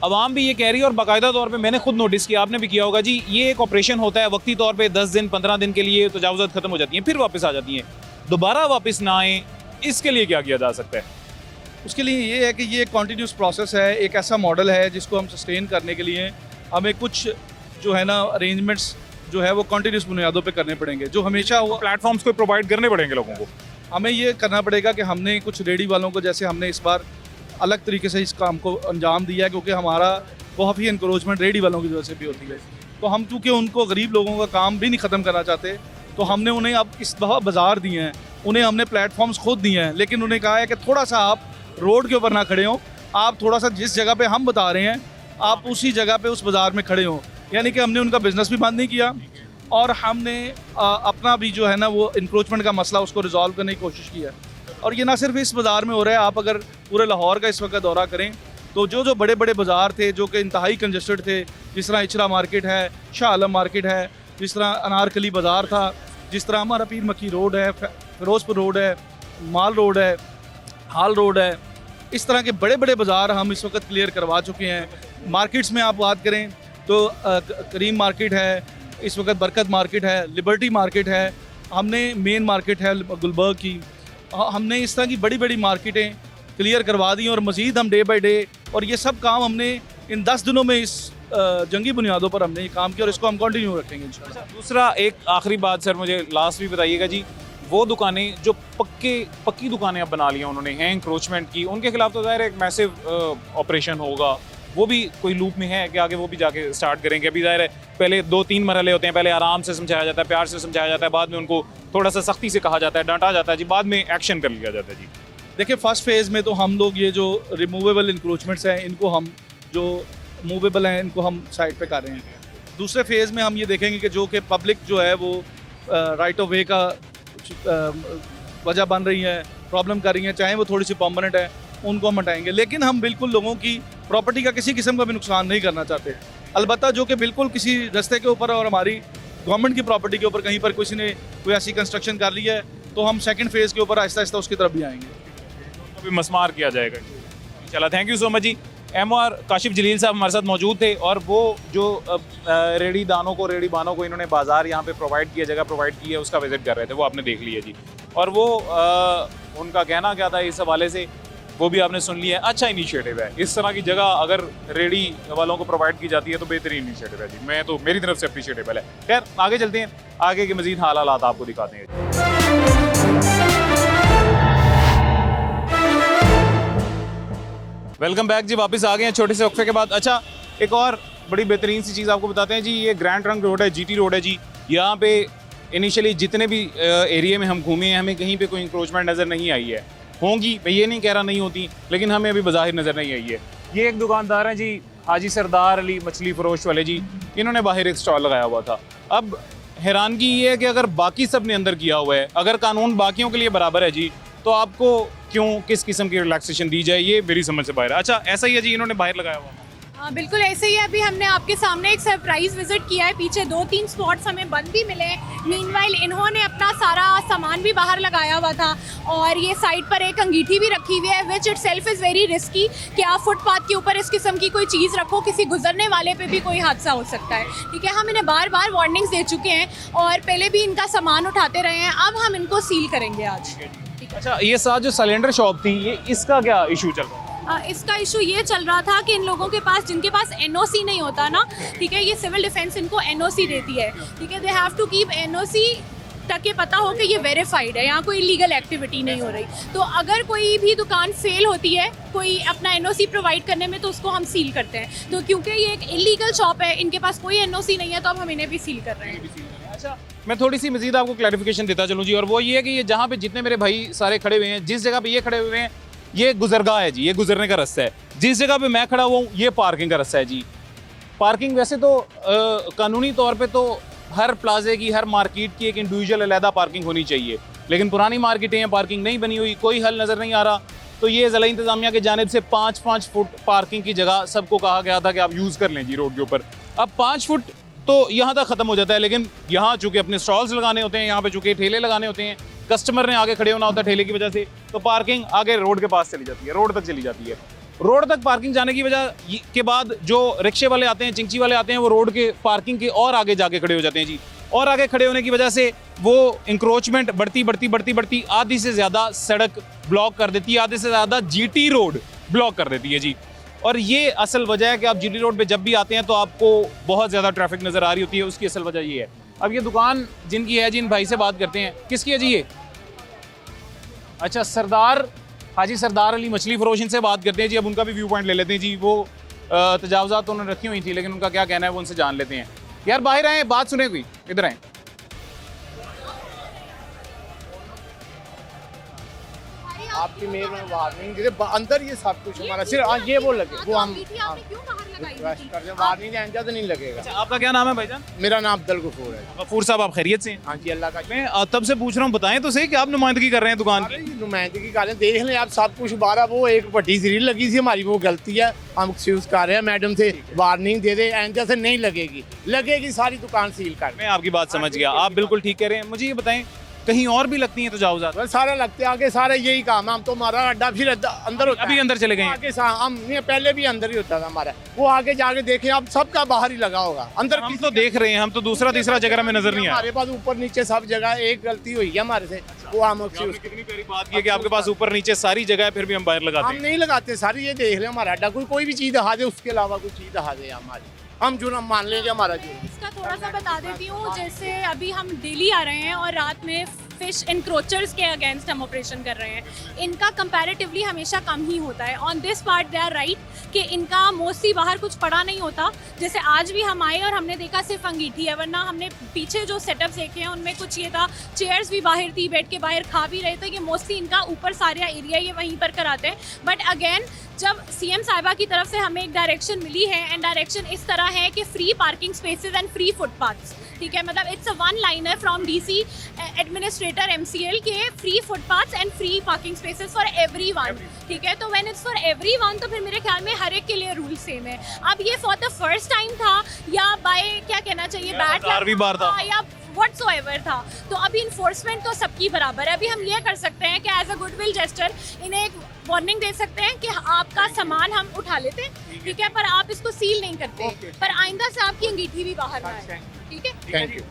अवाम भी ये कह रही है और बाकायदा तौर पे मैंने खुद नोटिस किया, आपने भी किया होगा जी, ये एक ऑपरेशन होता है वक्ती तौर पे 10 दिन 15 दिन के लिए तजावुज़ात ख़त्म हो जाती हैं, फिर वापस आ जाती हैं, दोबारा वापस ना आए, इसके लिए क्या किया जा सकता है? उसके लिए ये है कि ये एक कॉन्टीन्यूस प्रोसेस है, एक ऐसा मॉडल है जिसको हम सस्टेन करने के लिए हमें कुछ जो है ना अरेंजमेंट्स जो है वो कॉन्टीन्यूस बुनियादों पे करने पड़ेंगे, जो हमेशा हुआ प्लेटफॉर्म्स को प्रोवाइड करने पड़ेंगे लोगों को। हमें ये करना पड़ेगा कि हमने कुछ रेडी वालों को, जैसे हमने इस बार अलग तरीके से इस काम को अंजाम दिया है, क्योंकि हमारा बहुत ही इंक्रोचमेंट रेडी वालों की वजह से भी होती है। तो हम चूँकि उनको गरीब लोगों का काम भी नहीं ख़त्म करना चाहते, तो हमने उन्हें अब इस दफ़ा बाज़ार दिए हैं, उन्हें हमने प्लेटफॉर्म्स खुद दिए हैं, लेकिन उन्हें कहा है कि थोड़ा सा आप रोड के ऊपर ना खड़े हों, आप थोड़ा सा जिस जगह पे हम बता रहे हैं आप उसी जगह पे उस बाज़ार में खड़े हों। यानी कि हमने उनका बिज़नेस भी बंद नहीं किया और हमने अपना भी जो है ना वो इंक्रोचमेंट का मसला उसको रिजॉल्व करने की कोशिश की है। और ये ना सिर्फ इस बाज़ार में हो रहा है, आप अगर पूरे लाहौर का इस वक्त दौरा करें तो जो जो बड़े बड़े बाज़ार थे जो कि इंतहाई कंजस्टेड थे, जिस तरह इचरा मार्केट है, शाह आलम मार्केट है, जिस तरह अनारकली बाज़ार था, जिस तरह हमारा पीर मक्की रोड है, फिरोजपुर रोड है, माल रोड है, हाल रोड है, इस तरह के बड़े बड़े बाज़ार हम इस वक्त क्लियर करवा चुके हैं। मार्केट्स में आप बात करें तो करीम मार्केट है, इस वक्त बरकत मार्केट है, लिबर्टी मार्केट है, हमने मेन मार्केट है गुलबर्ग की, हमने इस तरह की बड़ी बड़ी मार्केटें क्लियर करवा दी और मज़ीद हम डे बाई डे, और ये सब काम हमने इन 10 दिनों में इस जंगी बुनियादों पर हमने ये काम किया और इसको हम कंटिन्यू रखेंगे इंशाल्लाह। दूसरा एक आखिरी बात सर, मुझे लास्ट भी बताइएगा जी, वो दुकानें जो पक्की दुकानें अब बना लिया उन्होंने हैं इंक्रोचमेंट की, उनके खिलाफ तो ज़ाहिर एक मैसिव ऑपरेशन होगा, वो भी कोई लूप में है कि आगे वो भी जाके स्टार्ट करेंगे? अभी ज़ाहिर है पहले 2-3 मरहले होते हैं, पहले आराम से समझाया जाता है, प्यार से समझाया जाता है, बाद में उनको थोड़ा सा सख्ती से कहा जाता है, डांटा जाता है जी, बाद में एक्शन कर लिया जाता है जी। देखिए फर्स्ट फेज़ में तो हम लोग ये जो रिमूवेबल इंक्रोचमेंट्स हैं इनको हम जो मूवेबल हैं इनको हम साइड पे कर रहे हैं। दूसरे फेज़ में हम ये देखेंगे कि जो कि पब्लिक जो है वो राइट ऑफ वे का वजह बन रही है, प्रॉब्लम कर रही हैं, चाहे वो थोड़ी सी परमानेंट है, उनको हम हटाएंगे। लेकिन हम बिल्कुल लोगों की प्रॉपर्टी का किसी किस्म का भी नुकसान नहीं करना चाहते। अलबत्ता जो कि बिल्कुल किसी रास्ते के ऊपर और हमारी गवर्नमेंट की प्रॉपर्टी के ऊपर कहीं पर किसी ने कोई ऐसी कंस्ट्रक्शन कर ली है तो हम सेकंड फेज़ के ऊपर आहिस्ता आहिस्ता उसकी तरफ भी आएंगे, तो भी मस्मार किया जाएगा इंशाल्लाह। थैंक यू सो मच जी। MR काशिफ जलील साहब हमारे साथ मौजूद थे और वो जो रेडी बानों को इन्होंने बाज़ार यहाँ पे प्रोवाइड किया, जगह प्रोवाइड की है, उसका विज़िट कर रहे थे, वो आपने देख लिया जी। और वो उनका कहना क्या था इस हवाले से वो भी आपने सुन लिया है। अच्छा इनिशिएटिव है, इस तरह की जगह अगर रेडी वालों को प्रोवाइड की जाती है तो बेहतरीन इनिशिएटिव है जी, मैं तो मेरी तरफ से अप्रिशिएटेबल है। खैर आगे चलते हैं, आगे के मज़ीद हालात आपको दिखाते हैं। वेलकम बैक जी, वापस आ गए हैं छोटे से वक्फे के बाद। अच्छा एक और बड़ी बेहतरीन सी चीज़ आपको बताते हैं जी, ये ग्रैंड ट्रंक रोड है, GT रोड है जी। यहाँ पे इनिशियली जितने भी एरिया में हम घूमे हैं हमें कहीं पे कोई इंक्रोचमेंट नज़र नहीं आई है, होंगी मैं ये नहीं कह रहा नहीं होती, लेकिन हमें अभी बाज़ाहिर नज़र नहीं आई है। ये एक दुकानदार हैं जी, हाजी सरदार अली मछली फरोश वाले जी, इन्होंने बाहर एक स्टॉल लगाया हुआ था। अब हैरानगी ये है कि अगर बाकी सब ने अंदर किया हुआ है, अगर कानून बाकियों के लिए बराबर है जी, तो आपको क्यों किस किस्म की रिलैक्सेशन दी जाए, ये मेरी समझ से बाहर है। अच्छा ऐसा ही है जी, इन्होंने बाहर लगाया हुआ। हाँ बिल्कुल ऐसे ही है। अभी हमने आपके सामने एक सरप्राइज विजिट किया है, पीछे 2-3 स्पॉट्स हमें बंद भी मिले। मीनवाइल इन्होंने अपना सारा सामान भी बाहर लगाया हुआ था और ये साइड पर एक अंगीठी भी रखी हुई है, which it self is very risky कि आप फुटपाथ के ऊपर इस किस्म की कोई चीज़ रखो, किसी गुजरने वाले पे भी कोई हादसा हो सकता है। ठीक है, हम इन्हें बार बार वार्निंग्स दे चुके हैं और पहले भी इनका सामान उठाते रहे हैं, अब हम इनको सील करेंगे आज। अच्छा ये साथ जो सिलेंडर शॉप थी, ये इसका क्या इशू चल रहा है? इसका इशू ये चल रहा था कि इन लोगों के पास, जिनके पास NOC नहीं होता ना, ठीक है, ये सिविल डिफेंस इनको NOC देती है, ठीक है, they have to keep NOC ताकि पता हो कि ये वेरीफाइड है, यहाँ कोई इलीगल एक्टिविटी नहीं हो रही। तो अगर कोई भी दुकान फेल होती है कोई अपना NOC प्रोवाइड करने में तो उसको हम सील करते हैं। तो क्योंकि ये एक इलीगल शॉप है, इनके पास कोई NOC नहीं है, तो अब हम इन्हें भी सील कर रहे हैं। अच्छा मैं थोड़ी सी मजीद आपको क्लैरिफिकेशन देता चलूँ जी, और वो ये है कि ये जहाँ पे जितने मेरे भाई सारे खड़े हुए हैं, जिस जगह पे ये खड़े हुए हैं ये गुजरगाह है जी, ये गुजरने का रास्ता है। जिस जगह पे मैं खड़ा हुआ हूँ ये पार्किंग का रास्ता है जी। पार्किंग वैसे तो कानूनी तौर पे तो हर प्लाजे की, हर मार्केट की एक इंडिविजुअल अलहदा पार्किंग होनी चाहिए, लेकिन पुरानी मार्केटें हैं, पार्किंग नहीं बनी हुई, कोई हल नज़र नहीं आ रहा। तो ये ज़िला इंतज़ामिया की जानिब से 5-5 फुट पार्किंग की जगह सबको कहा गया था कि आप यूज़ कर लें जी रोड के ऊपर। अब 5 फुट तो यहाँ तक ख़त्म हो जाता है, लेकिन यहाँ चूँकि अपने स्टॉल्स लगाने होते हैं, यहाँ पे चूँकि ठेले लगाने होते हैं, कस्टमर ने आगे खड़े होना होता है ठेले की वजह से, तो पार्किंग आगे रोड के पास चली जाती है, रोड तक चली जाती है। रोड तक पार्किंग जाने की वजह के बाद जो रिक्शे वाले आते हैं, चिंची वाले आते हैं, वो रोड के पार्किंग के और आगे जाके खड़े हो जाते हैं जी। और आगे खड़े होने की वजह से वो इंक्रोचमेंट बढ़ती आधी से ज़्यादा सड़क ब्लॉक कर देती है, आधे से ज़्यादा जीटी रोड ब्लॉक कर देती है जी। और ये असल वजह है कि आप जीटी रोड पे जब भी आते हैं तो आपको बहुत ज़्यादा ट्रैफिक नज़र आ रही होती है, उसकी असल वजह ये है। अब ये दुकान जिनकी है, जिन भाई से बात करते हैं, किसकी है जी ये? अच्छा, सरदार हाजी सरदार अली मछली फरोश, इनसे बात करते हैं जी। अब उनका भी व्यू पॉइंट ले लेते हैं जी। वो तजावज़ात तो उन्होंने रखी हुई थी, लेकिन उनका क्या कहना है वो उनसे जान लेते हैं। यार बाहर आए, बात सुने कोई, इधर आए। आपकी मेयर में वार्निंग दे, अंदर ये सब कुछ हमारा सिर्फ ये वो लगे, वो हम वार्निंग आइंदा तो नहीं लगेगा। अच्छा, आपका क्या नाम है भाईजान? मेरा नाम अब्दुल गफूर है। गफूर साहब, आप खैरियत से हैं? हाँ जी, अल्लाह का। मैं तब से पूछ रहा हूँ, बताएं तो सही कि आप नुमाइंदगी कर रहे हैं दुकान की। नुमाइंदगी कर रहे हैं, देख लें आप सब कुछ। बारह वो एक बड़ी सीरील लगी थी हमारी, वो गलती है, हम एक्सक्यूज कर रहे हैं मैडम से, वार्निंग दे दे, आइंदा से नहीं लगेगी, लगेगी सारी दुकान सील कर। मैं आपकी बात समझ गया, आप बिल्कुल ठीक कह रहे हैं। मुझे ये बताएं, कहीं और भी लगती हैं तजावुज़ात? सारा लगते आगे, सारा यही काम है। हम तो हमारा अड्डा फिर अंदर होता है। अभी अंदर चले गए हैं? आगे हम पहले भी अंदर ही होता था हमारा, वो आगे जाके देखें आप, सबका बाहर ही लगा होगा। अंदर हम तो देख रहे हैं, हम तो दूसरा तीसरा जगह में नजर नहीं आ। हमारे पास ऊपर नीचे सब जगह एक गलती हुई है हमारे से, वो हम कितनी प्यारी बात की है कि आपके पास ऊपर नीचे सारी जगह है, फिर भी हम बाहर लगाते हैं। हम नहीं लगाते सारी, ये देख ले हमारा अड्डा, कोई भी चीज़ दिखा दे, उसके अलावा कोई चीज़ दिखा दे हमारी, हम जुर्म मान लेंगे हमारा जुर्म। इसका थोड़ा सा बता देती हूँ। जैसे अभी हम दिल्ली आ रहे हैं और रात में फिश इंक्रोचर्स के अगेंस्ट हम ऑपरेशन कर रहे हैं। इनका कंपैरेटिवली हमेशा कम ही होता है। On this part they are right कि इनका मोस्टली बाहर कुछ पड़ा नहीं होता। जैसे आज भी हम आए और हमने देखा सिर्फ अंगीठी है, वरना हमने पीछे जो सेटअप्स देखे हैं उनमें कुछ ये था, चेयर्स भी बाहर थी, बैठ के बाहर खा भी रहे थे। ये मोस्टली इनका ऊपर सारा एरिया ये वहीं पर कराते हैं। बट अगेन जब सीएम साहिबा की तरफ से हमें एक डायरेक्शन मिली है, एंड डायरेक्शन इस तरह है कि free parking spaces and free footpaths, ठीक है, मतलब it's a one liner from DC administrator MCL के, free footpaths and free parking spaces for everyone, ठीक है। तो व्हेन इट्स फॉर एवरीवन तो फिर मेरे ख्याल में हर एक के लिए रूल सेम है। अब ये फॉर द फर्स्ट टाइम था या बाय क्या कहना चाहिए, बैड था या व्हाटसोएवर था, तो अभी इन्फोर्समेंट तो सबकी बराबर है। अभी हम ये कर सकते हैं कि एज अ गुडविल जेस्चर इन्हें एक वार्निंग दे सकते हैं कि आपका सामान हम उठा लेते हैं, ठीक है, पर आप इसको सील नहीं करते, पर आइंदा से आपकी अंगीठी भी बाहर ना आए, ठीक है।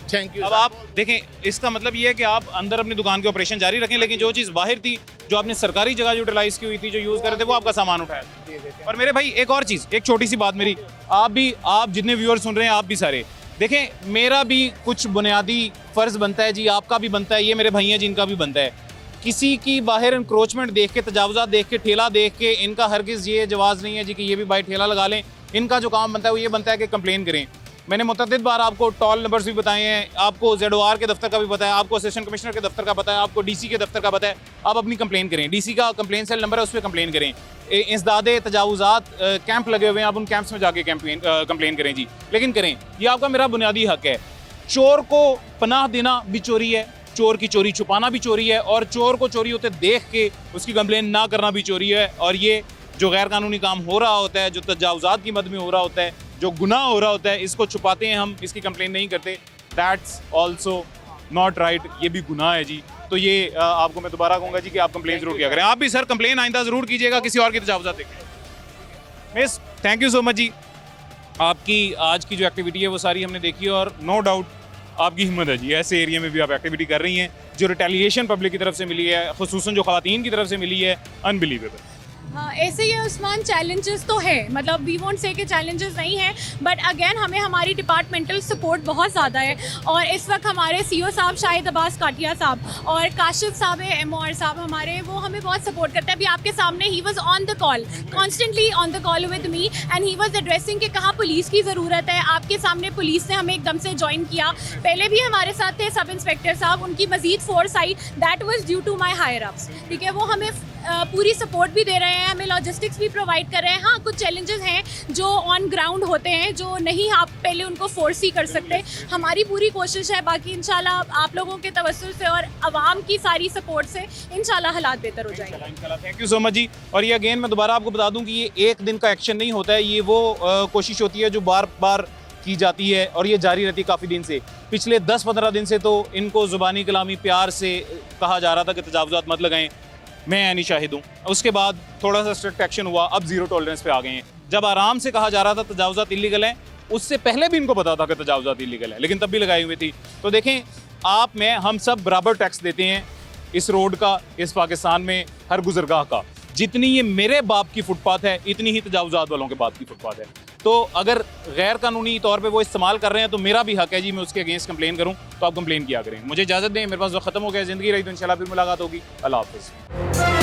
Thank you. अब आप देखें, इसका मतलब ये है कि आप अंदर अपनी दुकान के ऑपरेशन जारी रखें, लेकिन जो चीज़ बाहर थी, जो आपने सरकारी जगह यूटिलाइज की हुई थी, जो यूज़ कर रहे थे, वो आपका सामान उठाया। और मेरे भाई एक और चीज़, एक छोटी सी बात मेरी, आप जितने व्यूअर सुन रहे हैं, आप भी सारे देखें, मेरा भी कुछ बुनियादी फ़र्ज़ बनता है जी, आपका भी बनता है, ये मेरे भाई हैं जिनका भी बनता है। किसी की बाहर इंक्रोचमेंट देख के, तजावुज़ात देख के, ठेला देख के, इनका हरगिज़ ये जवाज़ नहीं है जी कि ये भी बाहर ठेला लगा लें। इनका जो काम बनता है वो ये बनता है कि कंप्लेन करें। मैंने मुतअद्दिद बार आपको टॉल नंबर्स भी बताए हैं, आपको ZOR के दफ्तर का भी बताया, आपको असिस्टेंट कमिश्नर के दफ्तर का बताया, आपको DC के दफ्तर का बताया। आप अपनी कंप्लेन करें, DC का कंप्लेन सेल नंबर है, उस पर कंप्लेन करें। इंसदादे तजावुज़ात कैंप लगे हुए हैं, आप उन कैंप्स में जाके कंप्लेन करें जी, लेकिन करें, ये आपका मेरा बुनियादी हक है। चोर को पनाह देना भी चोरी है, चोर की चोरी छुपाना भी चोरी है, और चोर को चोरी होते देख के उसकी कंप्लेन ना करना भी चोरी है। और ये जो गैर कानूनी काम हो रहा होता है, जो तजावुज़ात की मद में हो रहा होता है, जो गुनाह हो रहा होता है, इसको छुपाते हैं हम, इसकी कंप्लेन नहीं करते, दैट्स ऑल्सो नॉट राइट, ये भी गुनाह है जी। तो ये आपको मैं दोबारा कहूँगा जी कि आप कंप्लेन जरूर किया करें। आप भी सर कंप्लेन आइंदा ज़रूर कीजिएगा किसी और की तजावुज़ात देखें। Miss, thank you so much जी, आपकी आज की जो एक्टिविटी है वो सारी हमने देखी, और नो डाउट आपकी हिम्मत है जी, ऐसे एरिया में भी आप एक्टिविटी कर रही हैं। जो रिटेलिएशन पब्लिक की तरफ से मिली है, खुसूसन जो ख़वातीन की तरफ से मिली है, अनबिलीवेबल। हाँ, ऐसे ही है उस्मान, चैलेंजेस तो है, मतलब वी वोंट से कि चैलेंजेस नहीं है, बट अगेन हमें हमारी डिपार्टमेंटल सपोर्ट बहुत ज़्यादा है। और इस वक्त हमारे CO साहब शाहिद अब्बास काटिया साहब और काशिफ साहब है, MOR साहब हमारे, वो हमें बहुत सपोर्ट करते हैं। अभी आपके सामने he was on the call, constantly on the call with me, and he was addressing कि कहाँ पुलिस की ज़रूरत है। आपके सामने पुलिस ने हमें एकदम से ज्वाइन किया, पहले भी हमारे साथ थे सब इंस्पेक्टर साहब, उनकी मजीद फोर्स आई, that was due to my higher ups, ठीक है। वो हमें पूरी सपोर्ट भी दे रहे हैं, हमें लॉजिस्टिक्स भी प्रोवाइड कर रहे हैं। हाँ, कुछ चैलेंजेस हैं जो ऑन ग्राउंड होते हैं, जो नहीं आप पहले उनको फोर्स ही कर सकते। हमारी पूरी कोशिश है, बाकी इंशाल्लाह आप लोगों के तवज्जुह से और आवाम की सारी सपोर्ट से इंशाल्लाह हालात बेहतर हो जाएंगे। थैंक यू सो मच जी। और ये अगेन मैं दोबारा आपको बता दूं कि ये एक दिन का एक्शन नहीं होता है, ये वो कोशिश होती है जो बार बार की जाती है और ये जारी रहती है काफ़ी दिन से। पिछले 10-15 दिन से तो इनको ज़ुबानी कलामी प्यार से कहा जा रहा था कि तजावुज़ात मत लगाएं, मैं यानी शाहिद हूँ। उसके बाद थोड़ा सा स्ट्रिक्ट एक्शन हुआ, अब जीरो टॉलरेंस पे आ गए हैं। जब आराम से कहा जा रहा था तजावुज़ात इलीगल हैं, उससे पहले भी इनको पता था कि तजावुज़ात इलीगल है, लेकिन तब भी लगाई हुई थी। तो देखें, आप में हम सब बराबर टैक्स देते हैं इस रोड का, इस पाकिस्तान में हर गुजरगाह का। जितनी ये मेरे बाप की फुटपाथ है, इतनी ही तजावुज़ात वालों के बाप की फुटपाथ है। तो अगर गैर कानूनी तौर पे वो इस्तेमाल कर रहे हैं तो मेरा भी हक है जी, मैं उसके अगेंस्ट कंप्लेन करूं, तो आप कंप्लेन किया करें। मुझे इजाज़त दें, मेरे पास वक्त खत्म हो गया, ज़िंदगी रही तो इंशाल्लाह फिर मुलाकात होगी। अल्लाह हाफ़िज़।